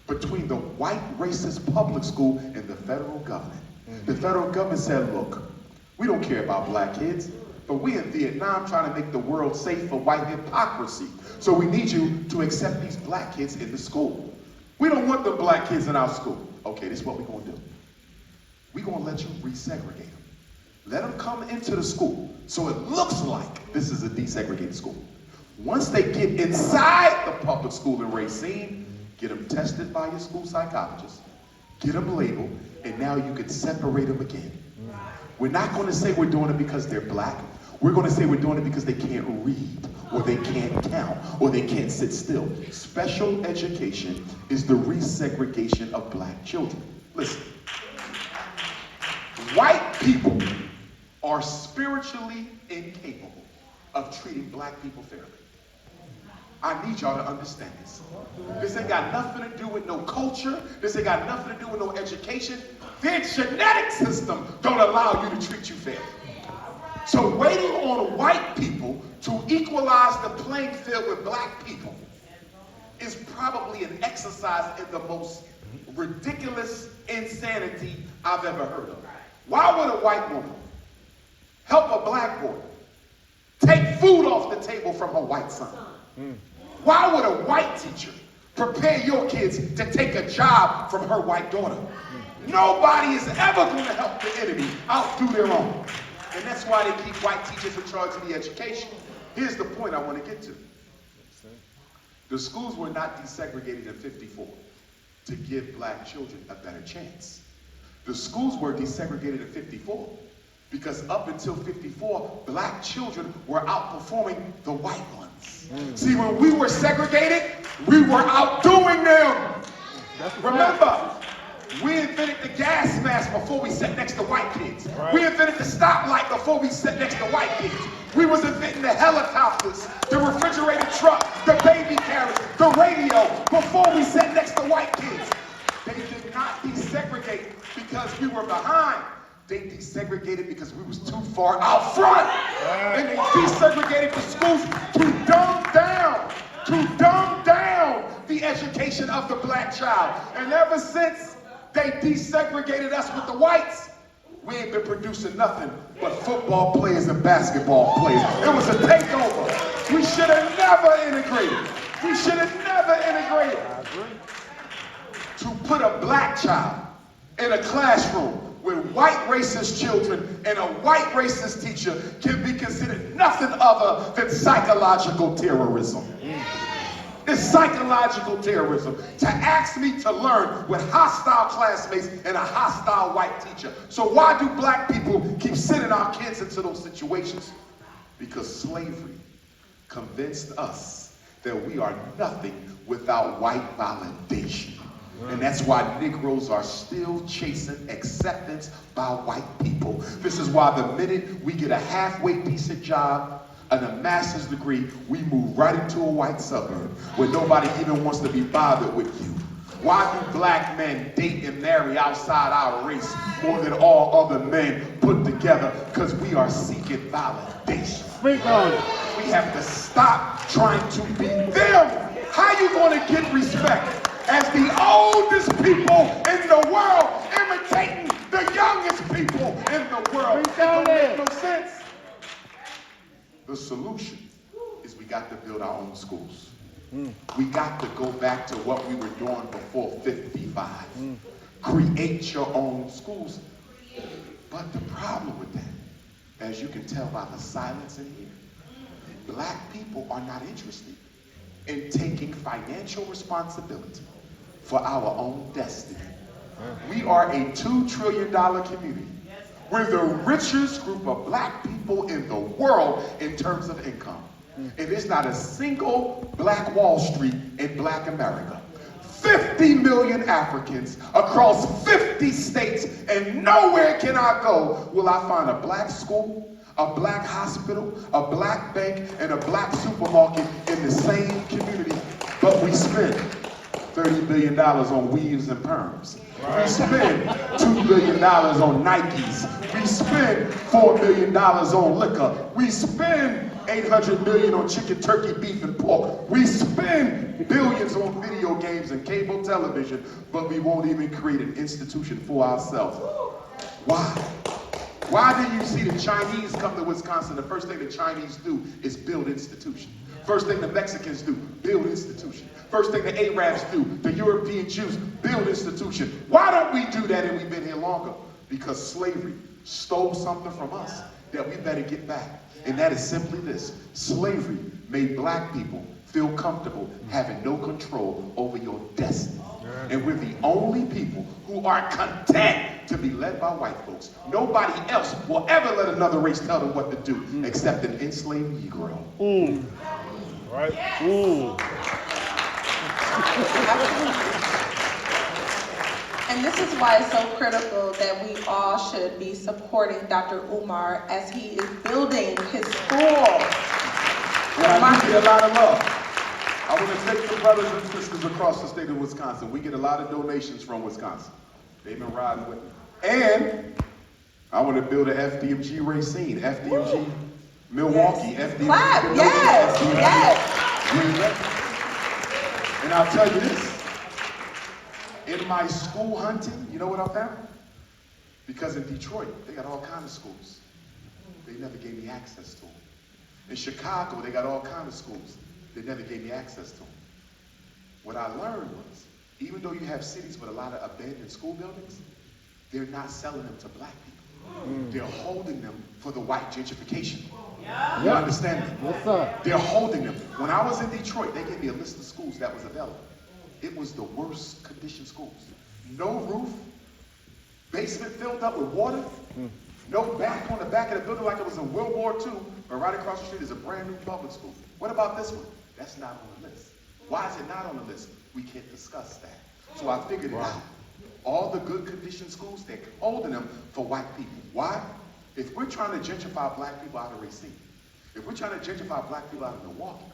A: between the white racist public school and the federal government. The federal government said, look, we don't care about black kids, but we in Vietnam trying to make the world safe for white hypocrisy. So we need you to accept these black kids in the school. We don't want the black kids in our school. Okay, this is what we're gonna do. We're gonna let you resegregate them. Let them come into the school so it looks like this is a desegregated school. Once they get inside the public school in Racine, get them tested by your school psychologist, get them labeled, and now you can separate them again. We're not going to say we're doing it because they're black. We're going to say we're doing it because they can't read, or they can't count, or they can't sit still. Special education is the resegregation of black children. Listen, white people are spiritually incapable of treating black people fairly. I need y'all to understand this. This ain't got nothing to do with no culture. This ain't got nothing to do with no education. Their genetic system don't allow you to treat you fairly. So waiting on white people to equalize the playing field with black people is probably an exercise in the most ridiculous insanity I've ever heard of. Why would a white woman help a black boy take food off the table from her white son? Why would a white teacher prepare your kids to take a job from her white daughter? Nobody is ever going to help the enemy outdo their own. And that's why they keep white teachers in charge of the education. Here's the point I want to get to. The schools were not desegregated in 54 to give black children a better chance. The schools were desegregated in 54 because up until 54, black children were outperforming the white ones. See, when we were segregated, we were outdoing them. Remember, we invented the gas mask before we sat next to white kids. Right. We invented the stoplight before we sat next to white kids. We was inventing the helicopters, the refrigerated truck, the baby carriage, the radio before we sat next to white kids. They did not desegregate because we were behind. They desegregated because we was too far out front. Right. And they desegregated the schools to dumb down the education of the black child. And ever since they desegregated us with the whites, we ain't been producing nothing but football players and basketball players. It was a takeover. We should have never integrated. We should have never integrated. To put a black child in a classroom where white racist children and a white racist teacher can be considered nothing other than psychological terrorism. It's psychological terrorism to ask me to learn with hostile classmates and a hostile white teacher. So why do black people keep sending our kids into those situations? Because slavery convinced us that we are nothing without white validation. And that's why Negroes are still chasing acceptance by white people. This is why the minute we get a halfway decent job and a master's degree, we move right into a white suburb where nobody even wants to be bothered with you. Why do black men date and marry outside our race more than all other men put together? Because we are seeking validation.
C: Speak on it.
A: We have to stop trying to be them. How you going to get respect as the oldest people in the world imitating the youngest people in the world? It don't make no sense. The solution is we got to build our own schools. We got to go back to what we were doing before 55. Create your own schools. But the problem with that, as you can tell by the silence in here, black people are not interested in taking financial responsibility for our own destiny. We are a $2 trillion community. We're the richest group of black people in the world in terms of income. And there's not a single black Wall Street in black America. 50 million Africans across 50 states, and nowhere can I go will I find a black school, a black hospital, a black bank, and a black supermarket in the same community. But we spend $30 billion on weaves and perms. We spend $2 billion on Nikes. We spend $4 billion on liquor. We spend $800 million on chicken, turkey, beef, and pork. We spend billions on video games and cable television, but we won't even create an institution for ourselves. Why? Why do you see the Chinese come to Wisconsin? The first thing the Chinese do is build institutions. First thing the Mexicans do, build institution. First thing the Arabs do, the European Jews, build institution. Why don't we do that and we've been here longer? Because slavery stole something from us that we better get back. And that is simply this. Slavery made black people feel comfortable having no control over your destiny. And we're the only people who are content to be led by white folks. Nobody else will ever let another race tell them what to do except an enslaved Negro.
C: Right?
B: And this is why it's so critical that we all should be supporting Dr. Umar as he is building his school.
A: And I do get a lot of love. I want to take the brothers and sisters across the state of Wisconsin. We get a lot of donations from Wisconsin. They've been riding with me. And I want to build an FDMG Racine, FDMG Milwaukee, FDMG
B: Clap,
A: Kenosha,
B: yes,
A: FDMG
B: yes.
A: Green Bay. And I'll tell you this. In my school hunting, you know what I found? Because in Detroit, they got all kinds of schools. They never gave me access to them. In Chicago, they got all kinds of schools. They never gave me access to them. What I learned was, even though you have cities with a lot of abandoned school buildings, they're not selling them to black people. They're holding them for the white gentrification. You understand me?
C: Yes, sir.
A: They're holding them. When I was in Detroit, they gave me a list of schools that was available. It was the worst conditioned schools. No roof, basement filled up with water, no back on the back of the building like it was in World War II, but right across the street is a brand new public school. What about this one? That's not on the list. Why is it not on the list? We can't discuss that. So I figured it out. All the good conditioned schools, they're holding them for white people. Why? If we're trying to gentrify black people out of Racine, if we're trying to gentrify black people out of Milwaukee,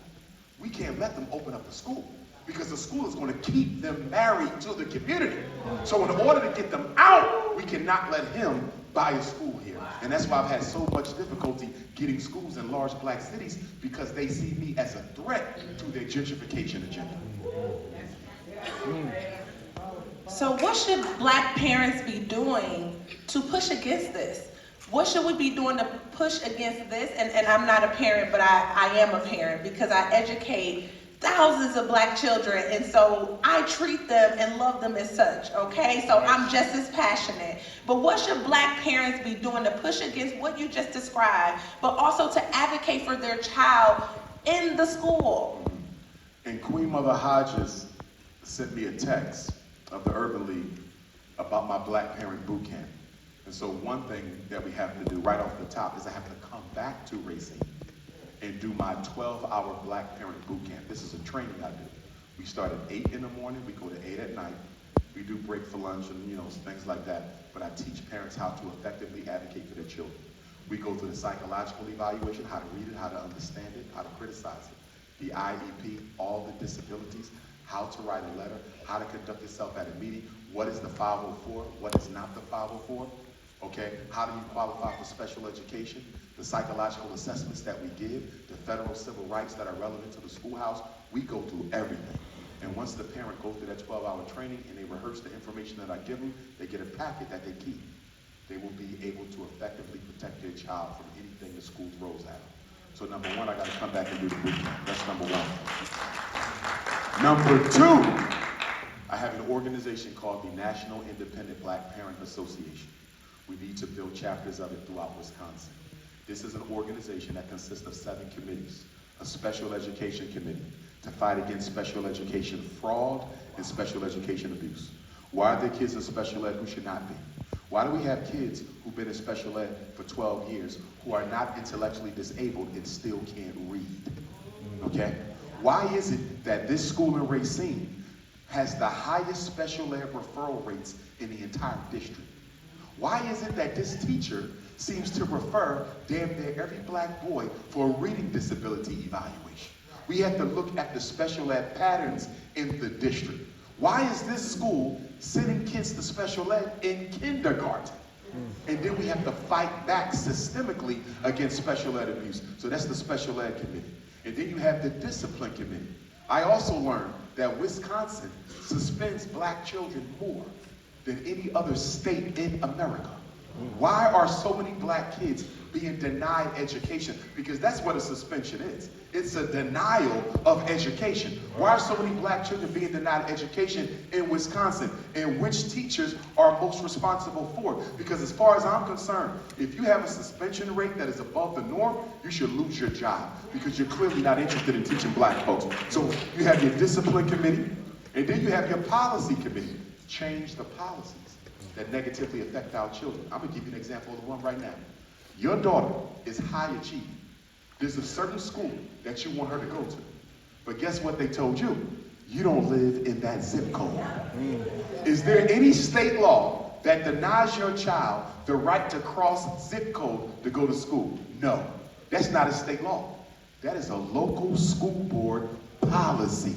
A: we can't let them open up the school because the school is going to keep them married to the community. So in order to get them out, we cannot let him buy a school here. And that's why I've had so much difficulty getting schools in large black cities, because they see me as a threat to their gentrification agenda.
B: So what should black parents be doing to push against this? What should we be doing to push against this? And I'm not a parent, but I am a parent because I educate thousands of black children, and so I treat them and love them as such, okay? So I'm just as passionate. But what should black parents be doing to push against what you just described, but also to advocate for their child in the school?
A: And Queen Mother Hodges sent me a text of the Urban League about my Black Parent Boot Camp. And so one thing that we have to do right off the top is I have to come back to Racine and do my 12-hour Black Parent Boot Camp. This is a training I do. We start at 8 in the morning, we go to 8 at night. We do break for lunch and things like that. But I teach parents how to effectively advocate for their children. We go through the psychological evaluation, how to read it, how to understand it, how to criticize it. The IEP, all the disabilities, how to write a letter, how to conduct yourself at a meeting, what is the 504, what is not the 504, okay? How do you qualify for special education? The psychological assessments that we give, the federal civil rights that are relevant to the schoolhouse, we go through everything. And once the parent goes through that 12-hour training and they rehearse the information that I give them, they get a packet that they keep. They will be able to effectively protect their child from anything the school throws at them. So number one, I gotta come back and do the boot camp. That's number one. Number two, I have an organization called the National Independent Black Parent Association. We need to build chapters of it throughout Wisconsin. This is an organization that consists of 7 committees. A special education committee to fight against special education fraud and special education abuse. Why are there kids in special ed who should not be? Why do we have kids who've been in special ed for 12 years who are not intellectually disabled and still can't read? Okay? Why is it that this school in Racine has the highest special ed referral rates in the entire district? Why is it that this teacher seems to refer damn near every black boy for a reading disability evaluation? We have to look at the special ed patterns in the district. Why is this school sending kids to special ed in kindergarten? And then we have to fight back systemically against special ed abuse. So that's the special ed committee. And then you have the discipline committee. I also learned that Wisconsin suspends black children more than any other state in America. Why are so many black kids being denied education? Because that's what a suspension is. It's a denial of education. Why are so many black children being denied education in Wisconsin? And which teachers are most responsible for it? Because as far as I'm concerned, if you have a suspension rate that is above the norm, you should lose your job because you're clearly not interested in teaching black folks. So you have your discipline committee, and then you have your policy committee. Change the policies that negatively affect our children. I'm gonna give you an example of the one right now. Your daughter is high achieving. There's a certain school that you want her to go to. But guess what they told you? You don't live in that zip code. Is there any state law that denies your child the right to cross zip code to go to school? No, that's not a state law. That is a local school board policy.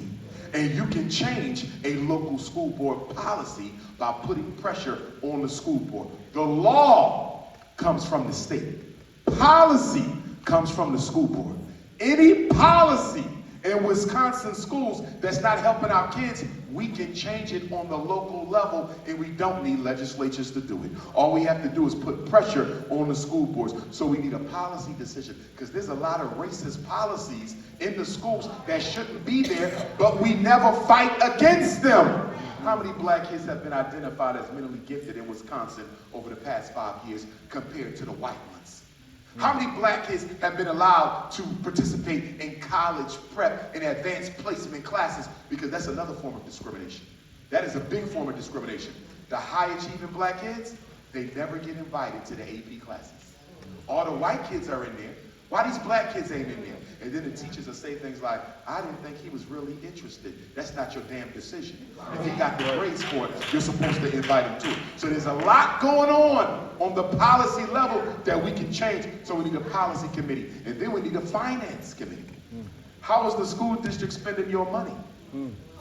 A: And you can change a local school board policy by putting pressure on the school board. The law comes from the state. Policy comes from the school board. Any policy in Wisconsin schools that's not helping our kids, we can change it on the local level, and we don't need legislatures to do it. All we have to do is put pressure on the school boards. So we need a policy decision, because there's a lot of racist policies in the schools that shouldn't be there, but we never fight against them. How many black kids have been identified as mentally gifted in Wisconsin over the past 5 years compared to the white ones? How many black kids have been allowed to participate in college prep and advanced placement classes? Because that's another form of discrimination. That is a big form of discrimination. The high achieving black kids, they never get invited to the AP classes. All the white kids are in there. Why these black kids ain't in there? And then the teachers will say things like, I didn't think he was really interested. That's not your damn decision. If he got the grades for it, you're supposed to invite him to it. So there's a lot going on the policy level that we can change. So we need a policy committee. And then we need a finance committee. How is the school district spending your money?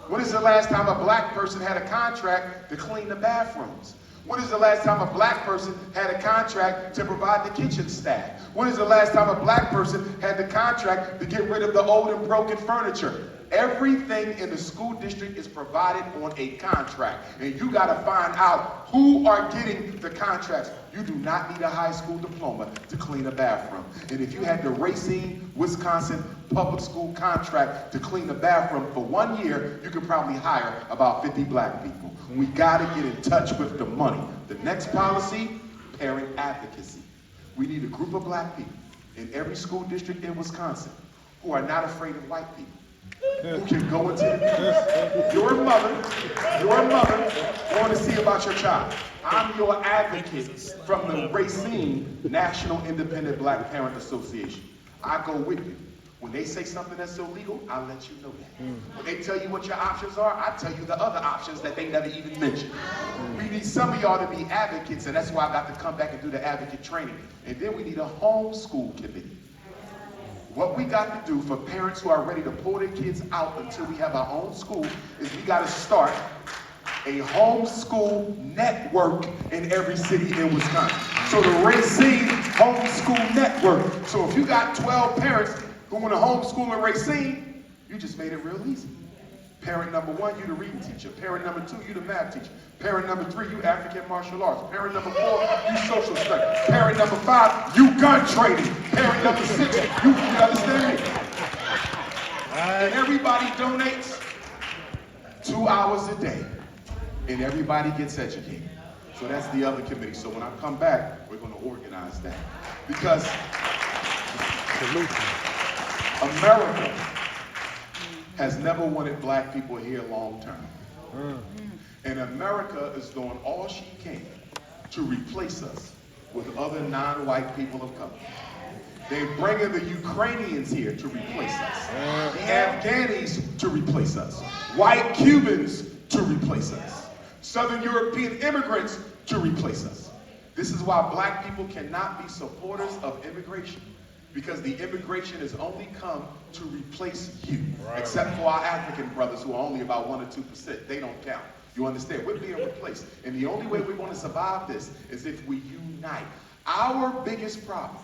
A: When is the last time a black person had a contract to clean the bathrooms? When is the last time a black person had a contract to provide the kitchen staff? When is the last time a black person had the contract to get rid of the old and broken furniture? Everything in the school district is provided on a contract, and you got to find out who are getting the contracts. You do not need a high school diploma to clean a bathroom. And if you had the Racine, Wisconsin public school contract to clean a bathroom for 1 year, you could probably hire about 50 black people. We got to get in touch with the money. The next policy, parent advocacy. We need a group of black people in every school district in Wisconsin who are not afraid of white people, who can go into the meetings. Your mother want to see about your child. I'm your advocate from the Racine National Independent Black Parent Association. I go with you. When they say something that's illegal, I'll let you know that. When they tell you what your options are, I tell you the other options that they never even mentioned. We need some of y'all to be advocates, and that's why I got to come back and do the advocate training. And then we need a homeschool committee. What we got to do for parents who are ready to pull their kids out until we have our own school is we got to start a homeschool network in every city in Wisconsin. So the Racine Homeschool Network. So if you got 12 parents who want to homeschool in Racine, you just made it real easy. Parent number 1, you the reading teacher. Parent number 2, you the math teacher. Parent number 3, you African martial arts. Parent number 4, you social studies. Parent number 5, you gun training. Parent number 6, you understand me? And everybody donates 2 hours a day. And everybody gets educated. So that's the other committee. So when I come back, we're going to organize that. Because America has never wanted black people here long term. And America is doing all she can to replace us with other non-white people of color. They're bringing the Ukrainians here to replace us. The Afghanis to replace us. White Cubans to replace us. Southern European immigrants to replace us. This is why black people cannot be supporters of immigration, because the immigration has only come to replace you, except for our African brothers who are only about 1 or 2%. They don't count. You understand? We're being replaced. And the only way we're going to survive this is if we unite. Our biggest problem,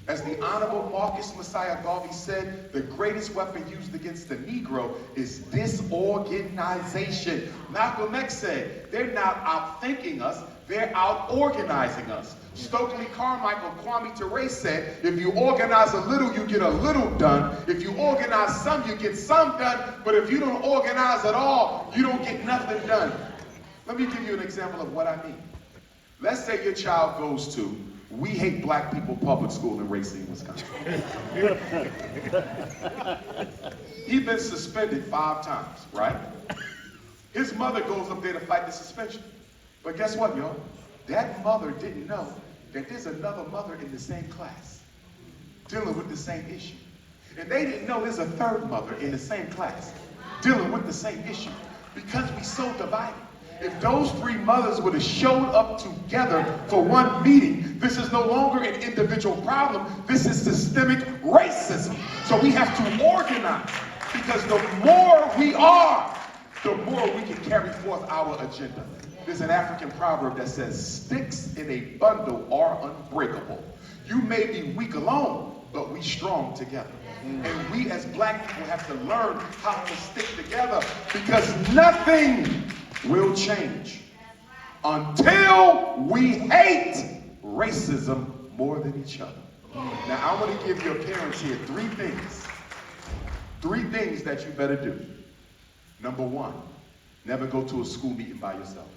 A: as the Honorable Marcus Messiah Garvey said, the greatest weapon used against the Negro is disorganization. Malcolm X said, they're not outthinking us, they're out-organizing us. Stokely Carmichael, Kwame Ture said, if you organize a little, you get a little done. If you organize some, you get some done. But if you don't organize at all, you don't get nothing done. Let me give you an example of what I mean. Let's say your child goes to We Hate Black People public school in Racine, Wisconsin. He's been suspended 5 times, right? His mother goes up there to fight the suspension. But guess what, y'all? That mother didn't know that there's another mother in the same class dealing with the same issue. And they didn't know there's a third mother in the same class dealing with the same issue, because we so divided. If those 3 mothers would have showed up together for one meeting, this is no longer an individual problem, this is systemic racism. So we have to organize, because the more we are, the more we can carry forth our agenda. There's an African proverb that says, sticks in a bundle are unbreakable. You may be weak alone, but we strong together. And we as black people have to learn how to stick together, because nothing will change until we hate racism more than each other. Now, I want to give your parents here 3 things. 3 things that you better do. Number 1, never go to a school meeting by yourself.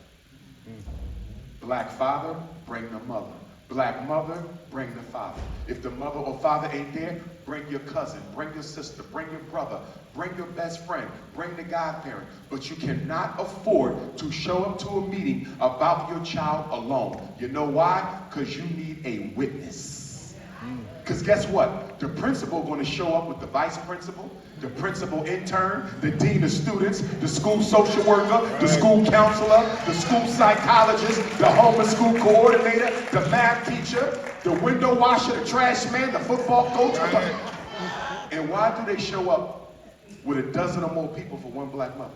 A: Black father, bring the mother. Black mother, bring the father. If the mother or father ain't there, bring your cousin, bring your sister, bring your brother, bring your best friend, bring the godparent. But you cannot afford to show up to a meeting about your child alone. You know why? Because you need a witness. Because guess what? The principal going to show up with the vice principal, the principal intern, the dean of students, the school social worker, the school counselor, the school psychologist, the homeless school coordinator, the math teacher, the window washer, the trash man, the football coach. And why do they show up with a dozen or more people for one black mother?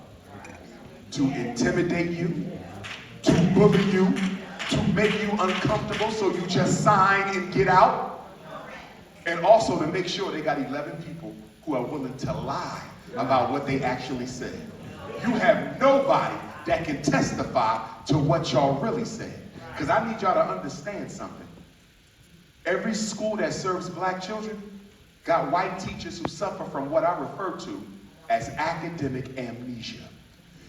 A: To intimidate you, to bully you, to make you uncomfortable so you just sign and get out. And also to make sure they got 11 people who are willing to lie about what they actually said. You have nobody that can testify to what y'all really said. Because I need y'all to understand something. Every school that serves black children got white teachers who suffer from what I refer to as academic amnesia.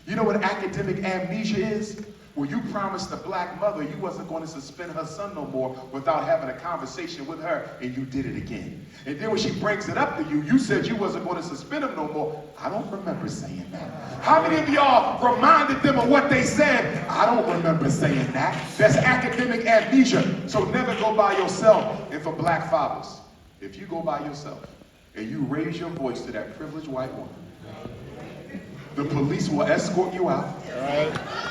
A: You know what academic amnesia is? Where you promised a black mother you wasn't going to suspend her son no more without having a conversation with her, and you did it again. And then when she brings it up to you, you said you wasn't going to suspend him no more. I don't remember saying that. How many of y'all reminded them of what they said? I don't remember saying that. That's academic amnesia. So never go by yourself. And for black fathers, if you go by yourself and you raise your voice to that privileged white woman, the police will escort you out.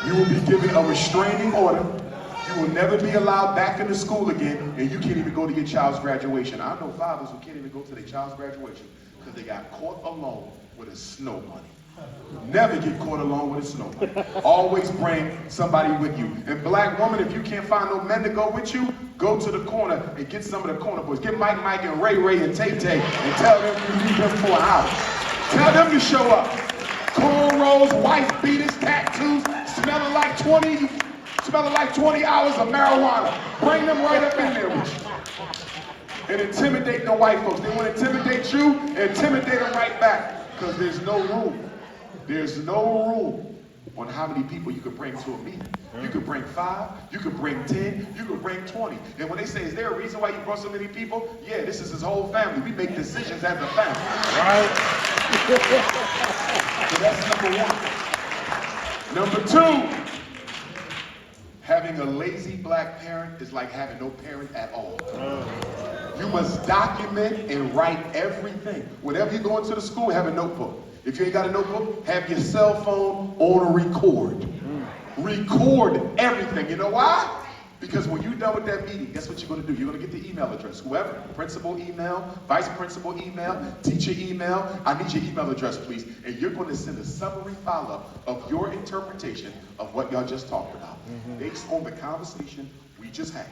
A: You will be given a restraining order. You will never be allowed back into school again, and you can't even go to your child's graduation. I know fathers who can't even go to their child's graduation because they got caught alone with a snow bunny. Never get caught alone with a snow bunny. Always bring somebody with you. And black woman, if you can't find no men to go with you, go to the corner and get some of the corner boys. Get Mike, and Ray, and Tay, and tell them you need them for an hour. Tell them to show up. Cornrows, wife beaters, tattoos, smelling like 20 hours of marijuana. Bring them right up in there with you. And intimidate the white folks. They want to intimidate you, intimidate them right back. Because there's no room. There's no room on how many people you could bring to a meeting. You could bring 5, you could bring 10, you could bring 20. And when they say, is there a reason why you brought so many people? Yeah, this is his whole family. We make decisions as a family. Right? So that's number 1. Number 2, having a lazy black parent is like having no parent at all. You must document and write everything. Whenever you go into the school, have a notebook. If you ain't got a notebook, have your cell phone on a record. Record everything. You know why? Because when you're done with that meeting, guess what you're going to do? You're going to get the email address. Whoever, principal email, vice principal email, teacher email. I need your email address, please. And you're going to send a summary follow-up of your interpretation of what y'all just talked about. Based on the conversation we just had.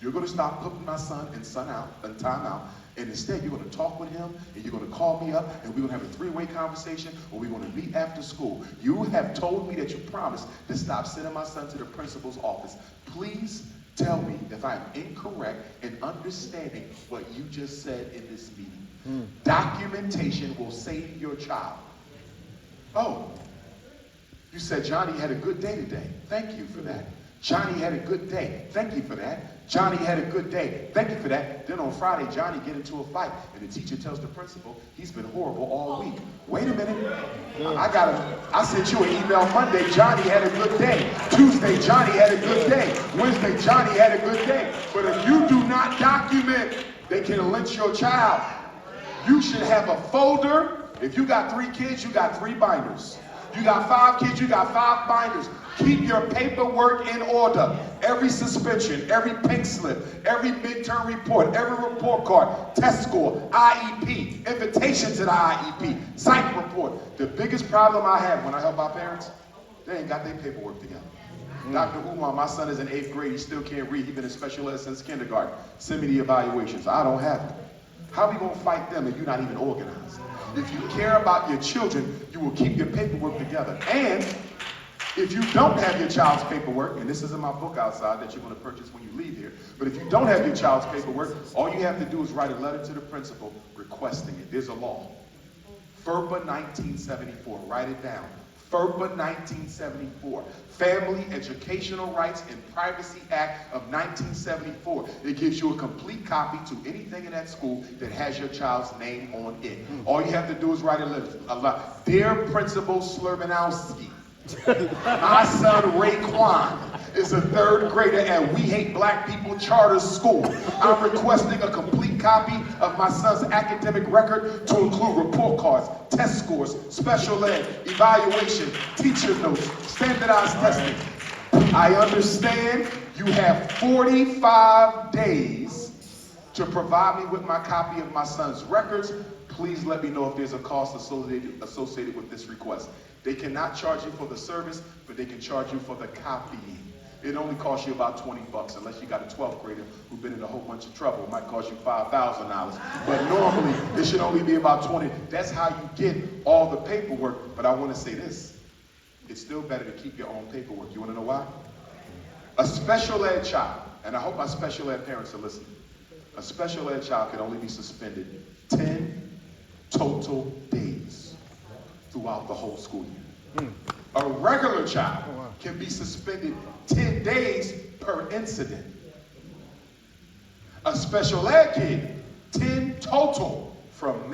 A: You're going to stop putting my son in time out. And instead, you're going to talk with him, and you're going to call me up, and we're going to have a 3-way conversation, or we're going to meet after school. You have told me that you promised to stop sending my son to the principal's office. Please tell me if I'm incorrect in understanding what you just said in this meeting. Documentation will save your child. Oh, you said Johnny had a good day today. Thank you for that. Johnny had a good day. Thank you for that. Johnny had a good day. Thank you for that. Then on Friday, Johnny get into a fight, and the teacher tells the principal he's been horrible all week. Wait a minute. I sent you an email Monday. Johnny had a good day. Tuesday, Johnny had a good day. Wednesday, Johnny had a good day. But if you do not document, they can lynch your child. You should have a folder. If you got 3 kids, you got 3 binders. You got 5 kids, you got 5 binders. Keep your paperwork in order. Every suspension, every pink slip, every midterm report, every report card, test score, IEP, invitation to the IEP, psych report. The biggest problem I have when I help our parents, they ain't got their paperwork together. Dr. Umar, my son is in 8th grade. He still can't read. He's been in special ed since kindergarten. Send me the evaluations. I don't have them. How are we going to fight them if you're not even organized? If you care about your children, you will keep your paperwork together. And if you don't have your child's paperwork, and this is in my book outside that you're going to purchase when you leave here, but if you don't have your child's paperwork, all you have to do is write a letter to the principal requesting it. There's a law. FERPA 1974. Write it down. FERPA 1974. Family Educational Rights and Privacy Act of 1974. It gives you a complete copy to anything in that school that has your child's name on it. All you have to do is write a letter. Dear Principal Slurbanowski, my son Raekwon is a 3rd grader at We Hate Black People Charter School. I'm requesting a complete copy of my son's academic record to include report cards, test scores, special ed, evaluation, teacher notes, standardized testing. I understand you have 45 days to provide me with my copy of my son's records. Please let me know if there's a cost associated with this request. They cannot charge you for the service, but they can charge you for the copying. It only costs you about 20 bucks, unless you got a 12th grader who's been in a whole bunch of trouble. It might cost you $5,000. But normally, it should only be about 20. That's how you get all the paperwork. But I want to say this. It's still better to keep your own paperwork. You want to know why? A special ed child, and I hope my special ed parents are listening. A special ed child can only be suspended 10 total days throughout the whole school year. A regular child can be suspended 10 days per incident. A special ed kid, 10 total from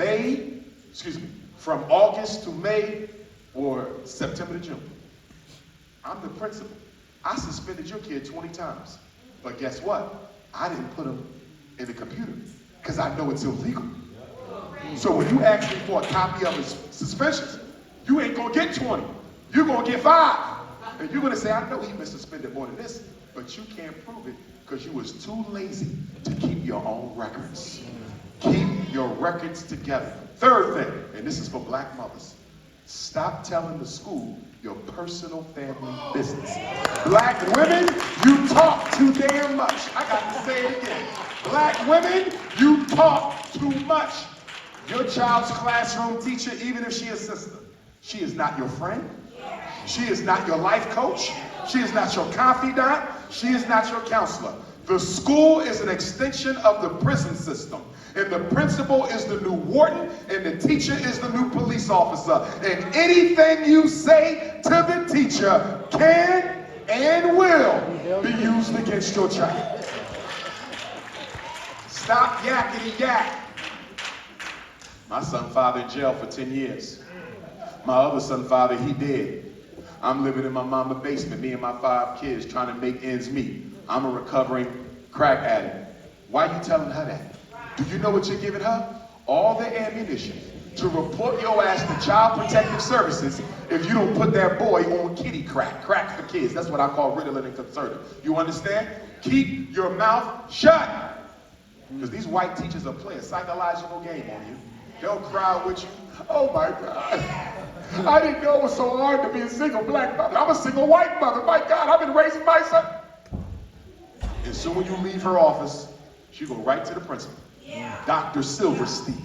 A: August to May or September to June. I'm the principal. I suspended your kid 20 times. But guess what? I didn't put him in the computer because I know it's illegal. So when you ask me for a copy of his suspensions, you ain't gonna get 20. You're gonna get 5. And you're gonna say, I know he's been suspended more than this, but you can't prove it because you was too lazy to keep your own records. Keep your records together. Third thing, and this is for black mothers, stop telling the school your personal family business. Black women, you talk too damn much. I got to say it again. Black women, you talk too much. Your child's classroom teacher, even if she is sister, she is not your friend. She is not your life coach. She is not your confidant. She is not your counselor. The school is an extension of the prison system. And the principal is the new warden, and the teacher is the new police officer. And anything you say to the teacher can and will be used against your child. Stop yakety yak. My son father in jail for 10 years. My other son father, he dead. I'm living in my mama's basement, me and my 5 kids trying to make ends meet. I'm a recovering crack addict. Why are you telling her that? Do you know what you're giving her? All the ammunition to report your ass to Child Protective Services if you don't put that boy on kitty crack. Crack for kids. That's what I call Ritalin and Concerta. You understand? Keep your mouth shut. Because these white teachers are playing a psychological game on you. They'll cry with you. Oh my God. I didn't know it was so hard to be a single black mother. I'm a single white mother. My God, I've been raising my son. And so when you leave her office, she go right to the principal. Dr. Selfesteem.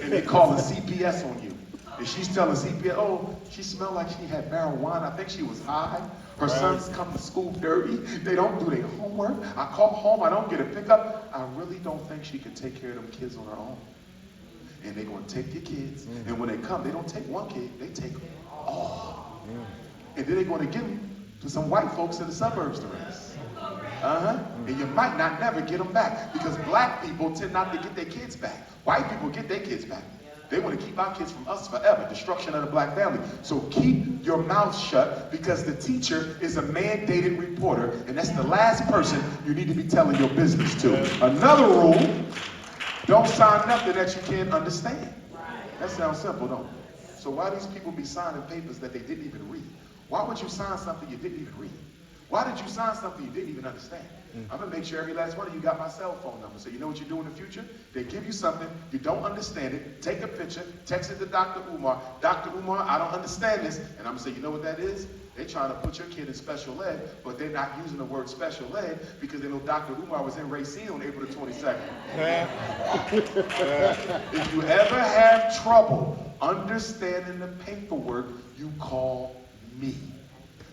A: And they call the CPS on you. And she's telling CPS, oh, she smelled like she had marijuana. I think she was high. Her sons come to school dirty. They don't do their homework. I call home, I don't get a pickup. I really don't think she can take care of them kids on her own. And they're going to take your kids. And when they come, they don't take one kid, they take them all. And then they're going to give them to some white folks in the suburbs to raise. And you might not never get them back because black people tend not to get their kids back. White people get their kids back. They want to keep our kids from us forever. Destruction of the black family. So keep your mouth shut because the teacher is a mandated reporter and that's the last person you need to be telling your business to. Another rule, don't sign nothing that you can't understand. That sounds simple, don't it? So why these people be signing papers that they didn't even read? Why would you sign something you didn't even read? Why did you sign something you didn't even understand? I'm going to make sure every last one of you got my cell phone number. So you know what you do in the future? They give you something, you don't understand it, take a picture, text it to Dr. Umar. Dr. Umar, I don't understand this. And I'm going to say, you know what that is? They're trying to put your kid in special ed, but they're not using the word special ed because they know Dr. Umar was in Racine on April the 22nd. If you ever have trouble understanding the paperwork, you call me.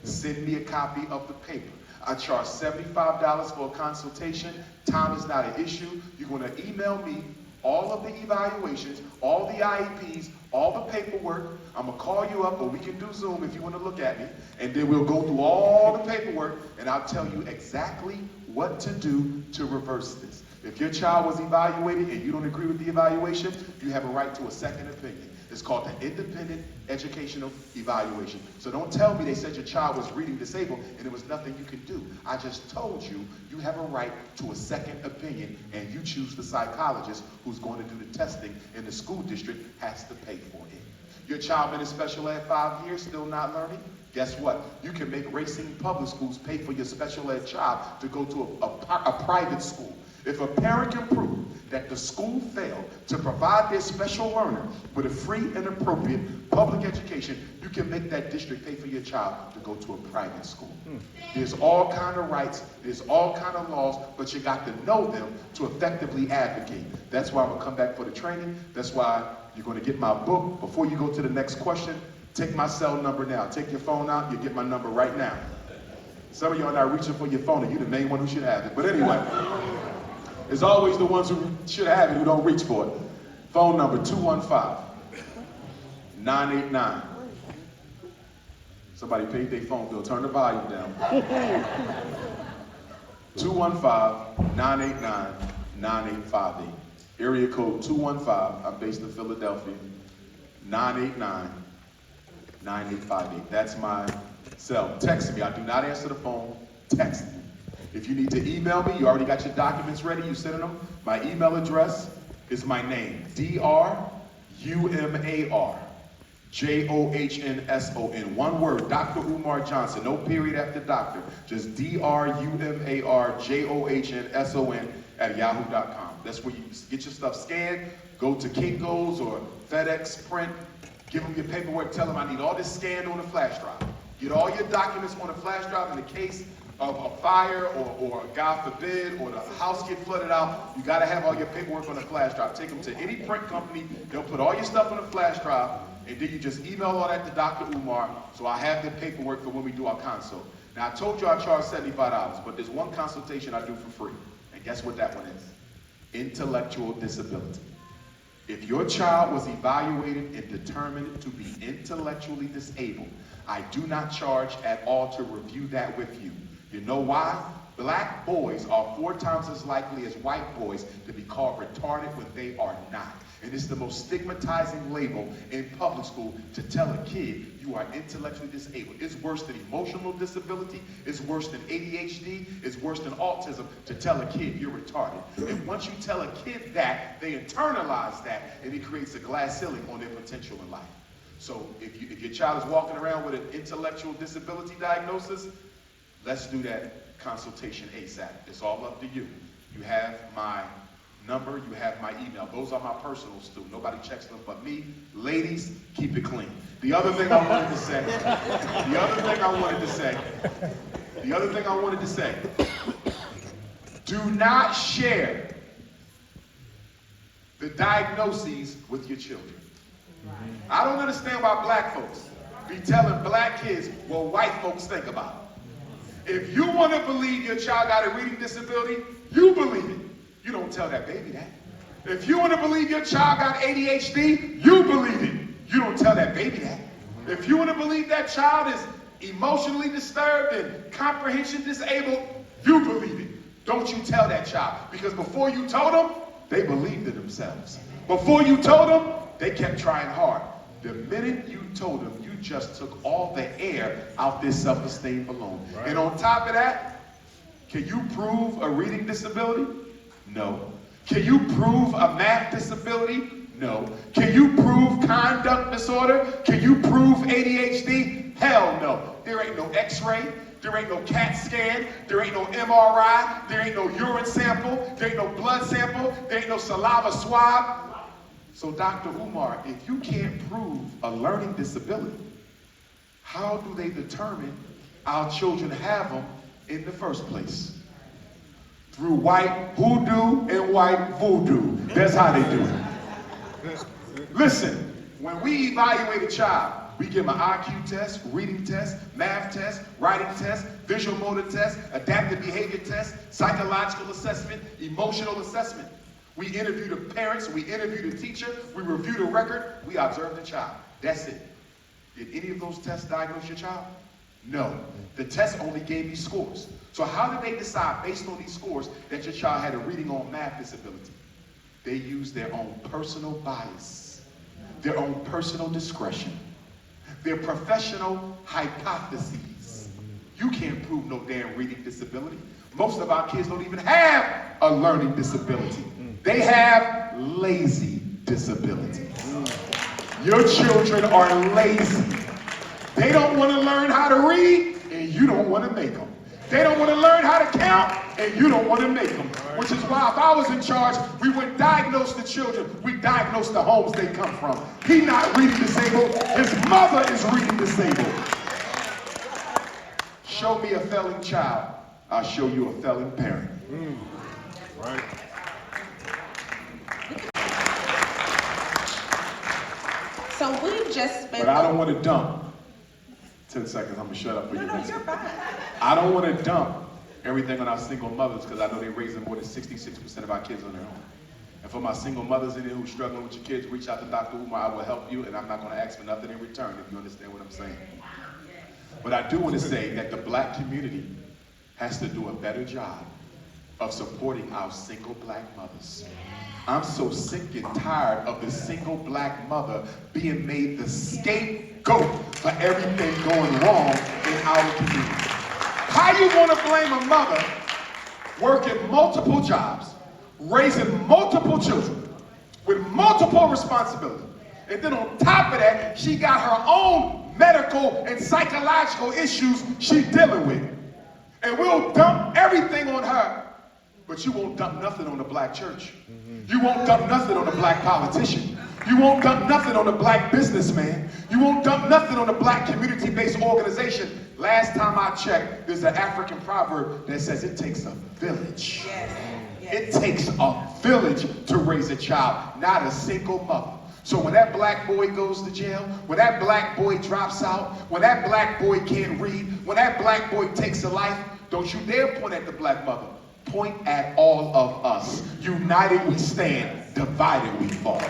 A: Send me a copy of the paper. I charge $75 for a consultation. Time is not an issue. You're going to email me all of the evaluations, all the IEPs, all the paperwork. I'm going to call you up, or we can do Zoom if you want to look at me, and then we'll go through all the paperwork, and I'll tell you exactly what to do to reverse this. If your child was evaluated and you don't agree with the evaluation, you have a right to a second opinion. It's called the Independent Educational Evaluation. So don't tell me they said your child was reading disabled and there was nothing you can do. I just told you you have a right to a second opinion and you choose the psychologist who's going to do the testing and the school district has to pay for it. Your child been in special ed 5 years, still not learning? Guess what? You can make Racine public schools pay for your special ed child to go to a private school. If a parent can prove that the school failed to provide their special learner with a free and appropriate public education, you can make that district pay for your child to go to a private school. There's all kind of rights, there's all kind of laws, but you got to know them to effectively advocate. That's why I'm gonna come back for the training. That's why you're gonna get my book. Before you go to the next question, take my cell number now. Take your phone out, you get my number right now. Some of y'all are not reaching for your phone, and you're the main one who should have it. But anyway, it's always the ones who should have it who don't reach for it. Phone number 215-989. Somebody paid their phone bill, turn the volume down. 215-989-9858. Area code 215, I'm based in Philadelphia, 989-9858. That's my cell. Text me, I do not answer the phone, text me. If you need to email me, you already got your documents ready, you sending them. My email address is my name, DRUMARJOHNSON. One word, Dr. Umar Johnson, no period after doctor. Just DRUMARJOHNSON@yahoo.com. That's where you get your stuff scanned. Go to Kinko's or FedEx Print, give them your paperwork, tell them I need all this scanned on a flash drive. Get all your documents on a flash drive in the case of a fire or God forbid, or the house get flooded out. You gotta have all your paperwork on a flash drive. Take them to any print company, they'll put all your stuff on a flash drive, and then you just email all that to Dr. Umar, so I have the paperwork for when we do our consult. Now I told you I charge $75, but there's one consultation I do for free, and guess what that one is? Intellectual disability. If your child was evaluated and determined to be intellectually disabled, I do not charge at all to review that with you. You know why? Black boys are 4 times as likely as white boys to be called retarded when they are not. And it's the most stigmatizing label in public school to tell a kid you are intellectually disabled. It's worse than emotional disability, it's worse than ADHD, it's worse than autism to tell a kid you're retarded. And once you tell a kid that, they internalize that, and it creates a glass ceiling on their potential in life. So if your child is walking around with an intellectual disability diagnosis, let's do that consultation ASAP. It's all up to you. You have my number, you have my email. Those are my personals too. Nobody checks them but me. Ladies, keep it clean. The other thing I wanted to say, do not share the diagnoses with your children. I don't understand why black folks be telling black kids what white folks think about it. If you want to believe your child got a reading disability, you believe it. You don't tell that baby that. If you want to believe your child got ADHD, you believe it. You don't tell that baby that. If you want to believe that child is emotionally disturbed and comprehension disabled, you believe it. Don't you tell that child. Because before you told them, they believed in themselves. Before you told them, they kept trying hard. The minute you told them, you just took all the air out their self-esteem balloon. Right. And on top of that, can you prove a reading disability? No. Can you prove a math disability? No. Can you prove conduct disorder? Can you prove ADHD? Hell no. There ain't no x-ray. There ain't no CAT scan. There ain't no MRI. There ain't no urine sample. There ain't no blood sample. There ain't no saliva swab. So Dr. Umar, if you can't prove a learning disability, how do they determine our children have them in the first place? Through white hoodoo and white voodoo. That's how they do it. Listen, when we evaluate a child, we give them an IQ test, reading test, math test, writing test, visual motor test, adaptive behavior test, psychological assessment, emotional assessment. We interview the parents, we interview the teacher, we review the record, we observe the child. That's it. Did any of those tests diagnose your child? No. The test only gave me scores. So how did they decide, based on these scores, that your child had a reading or math disability? They used their own personal bias, their own personal discretion, their professional hypotheses. You can't prove no damn reading disability. Most of our kids don't even have a learning disability. They have lazy disabilities. Your children are lazy. They don't want to learn how to read, and you don't want to make them. They don't want to learn how to count, and you don't want to make them. Which is why if I was in charge, we would diagnose the children. We diagnose the homes they come from. He not reading disabled. His mother is reading disabled. Show me a failing child, I'll show you a failing parent.
C: Right.
B: So we've just spent.
A: But I don't want to dump. 10 seconds, I'm going to shut up for you.
B: No, you're fine.
A: I don't want to dump everything on our single mothers because I know they're raising more than 66% of our kids on their own. And for my single mothers in here who's struggling with your kids, reach out to Dr. Umar. I will help you, and I'm not going to ask for nothing in return if you understand what I'm saying. But I do want to say that the black community has to do a better job of supporting our single black mothers. I'm so sick and tired of the single black mother being made the scapegoat for everything going wrong in our community. How you want to blame a mother working multiple jobs, raising multiple children with multiple responsibilities, and then on top of that, she got her own medical and psychological issues she's dealing with. And we'll dump everything on her, but you won't dump nothing on the black church. You won't dump nothing on the black politician. You won't dump nothing on the black businessman. You won't dump nothing on the black community-based organization. Last time I checked, there's an African proverb that says it takes a village.
B: Yes.
A: It takes a village to raise a child, not a single mother. So when that black boy goes to jail, when that black boy drops out, when that black boy can't read, when that black boy takes a life, don't you dare point at the black mother. Point at all of us. United we stand, divided we fall.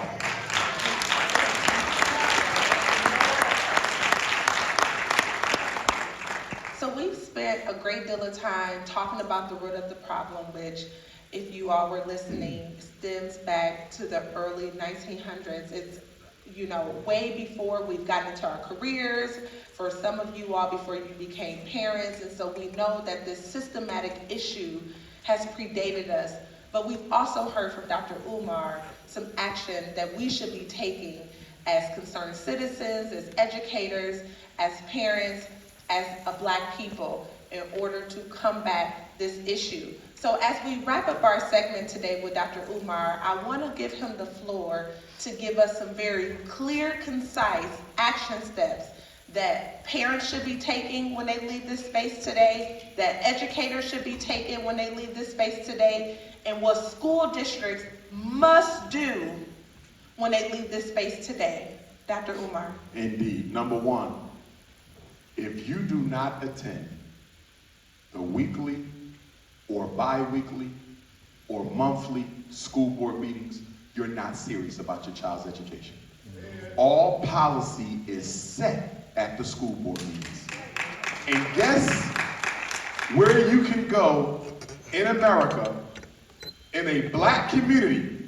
B: So we've spent a great deal of time talking about the root of the problem, which, if you all were listening, stems back to the early 1900s. It's, way before we've gotten into our careers, for some of you all before you became parents, and so we know that this systematic issue has predated us. But we've also heard from Dr. Umar some action that we should be taking as concerned citizens, as educators, as parents, as a black people in order to combat this issue. So as we wrap up our segment today with Dr. Umar, I want to give him the floor to give us some very clear, concise action steps that parents should be taking when they leave this space today, that educators should be taking when they leave this space today, and what school districts must do when they leave this space today. Dr. Umar.
A: Indeed. Number one, if you do not attend the weekly or bi-weekly or monthly school board meetings, you're not serious about your child's education. All policy is set at the school board meetings. And guess where you can go in America in a black community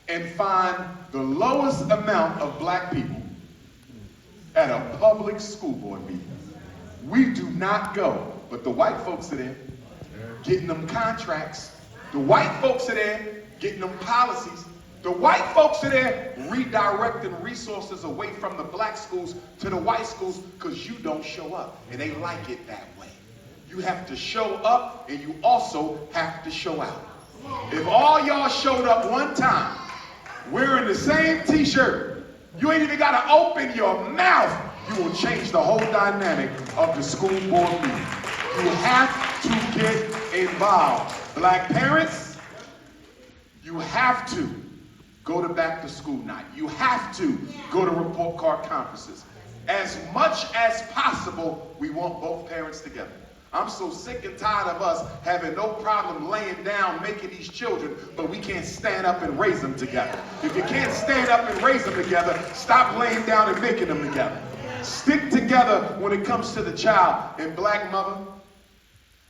A: and find the lowest amount of black people at a public school board meeting. We do not go, but the white folks are there getting them contracts. The white folks are there getting them policies. The white folks are there redirecting resources away from the black schools to the white schools because you don't show up, and they like it that way. You have to show up, and you also have to show out. If all y'all showed up one time wearing the same t-shirt, you ain't even got to open your mouth, you will change the whole dynamic of the school board meeting. You have to get involved. Black parents, you have to go to back to school night. You have to go to report card conferences. As much as possible, we want both parents together. I'm so sick and tired of us having no problem laying down, making these children, but we can't stand up and raise them together. If you can't stand up and raise them together, stop laying down and making them together. Stick together when it comes to the child. And black mother,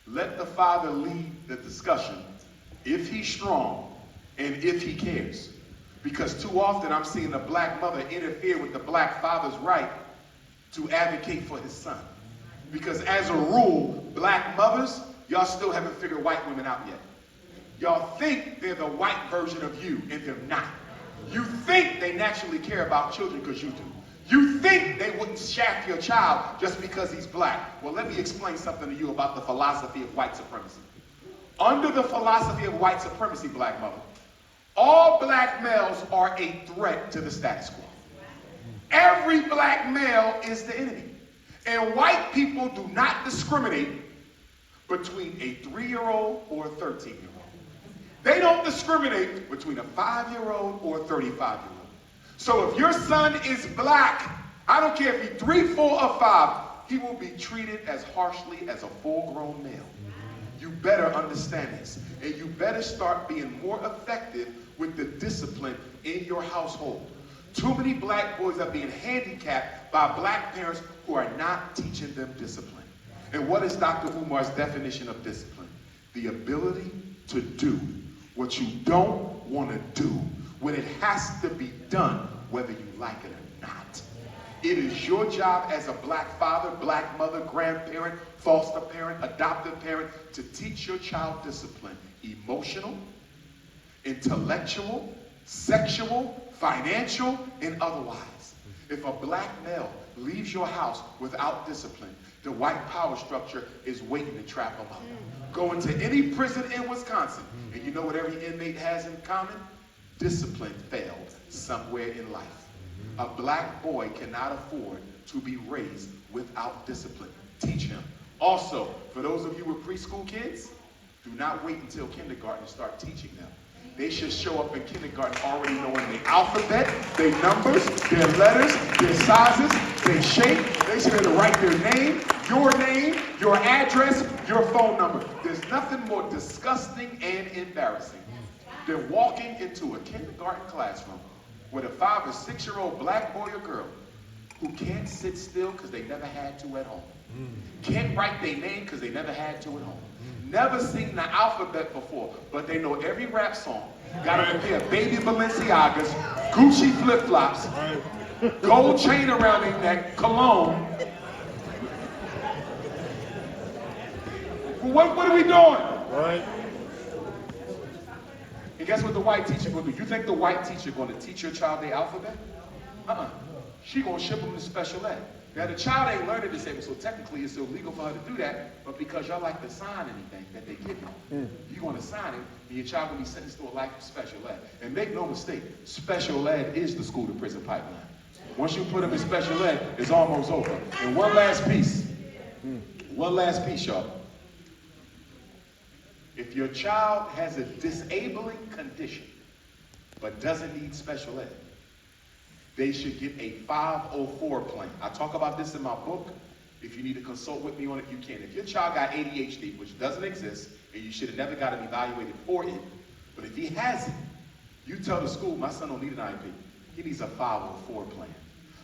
A: let the father lead the discussion if he's strong and if he cares. Because too often I'm seeing the black mother interfere with the black father's right to advocate for his son. Because as a rule, black mothers, y'all still haven't figured white women out yet. Y'all think they're the white version of you, and they're not. You think they naturally care about children because you do. You think they wouldn't shaft your child just because he's black. Well, let me explain something to you about the philosophy of white supremacy. Under the philosophy of white supremacy, black mother, all black males are a threat to the status quo. Every black male is the enemy. And white people do not discriminate between a 3-year-old or a 13-year-old. They don't discriminate between a 5-year-old or a 35-year-old. So if your son is black, I don't care if he's 3, 4, or 5, he will be treated as harshly as a full-grown male. You better understand this, and you better start being more effective with the discipline in your household. Too many black boys are being handicapped by black parents who are not teaching them discipline. And what is Dr. Umar's definition of discipline? The ability to do what you don't want to do when it has to be done, whether you like it or not. It is your job as a black father, black mother, grandparent, foster parent, adoptive parent to teach your child discipline, emotional, intellectual, sexual, financial, and otherwise. If a black male leaves your house without discipline, the white power structure is waiting to trap him up. Go into any prison in Wisconsin, and you know what every inmate has in common? Discipline failed somewhere in life. A black boy cannot afford to be raised without discipline. Teach him. Also, for those of you with preschool kids, do not wait until kindergarten to start teaching them. They should show up in kindergarten already knowing the alphabet, their numbers, their letters, their sizes, their shape. They should be able to write their name, your address, your phone number. There's nothing more disgusting and embarrassing than walking into a kindergarten classroom with a 5 or 6-year-old black boy or girl who can't sit still because they never had to at home. Can't write their name because they never had to at home. Never seen the alphabet before, but they know every rap song. Got a pair of baby Balenciagas, Gucci flip-flops, gold chain around their neck, cologne. What are we doing?
C: Right.
A: And guess what the white teacher going to do? You think the white teacher going to teach your child the alphabet? She going to ship them to special ed. Now the child ain't learning disabled, so technically it's illegal for her to do that, but because y'all like to sign anything that they give you, you're going to sign it, and your child will be sentenced to a life of special ed. And make no mistake, special ed is the school to prison pipeline. Once you put them in special ed, it's almost over. And one last piece, y'all. If your child has a disabling condition, but doesn't need special ed, they should get a 504 plan. I talk about this in my book. If you need to consult with me on it, you can. If your child got ADHD, which doesn't exist, and you should have never got him evaluated for it, but if he has it, you tell the school, my son don't need an IEP. He needs a 504 plan.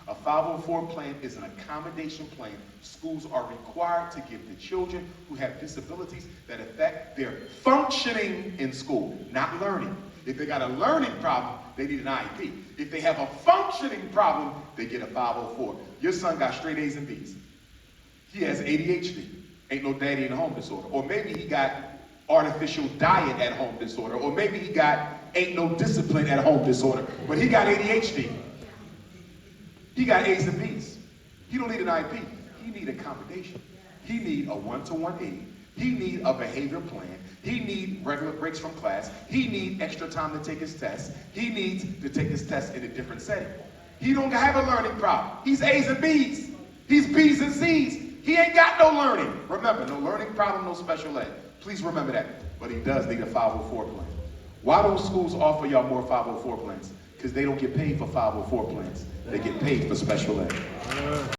A: A 504 plan is an accommodation plan schools are required to give to children who have disabilities that affect their functioning in school, not learning. If they got a learning problem, they need an IEP. If they have a functioning problem, they get a 504. Your son got straight A's and B's. He has ADHD, ain't no daddy in a home disorder. Or maybe he got artificial diet at home disorder. Or maybe he got ain't no discipline at home disorder. But he got ADHD. He got A's and B's. He don't need an IEP. He need accommodation. He need a one-to-one aid. He need a behavior plan. He need regular breaks from class. He need extra time to take his tests. He needs to take his tests in a different setting. He don't have a learning problem. He's A's and B's. He's B's and C's. He ain't got no learning. Remember, no learning problem, no special ed. Please remember that. But he does need a 504 plan. Why don't schools offer y'all more 504 plans? Because they don't get paid for 504 plans. They get paid for special ed.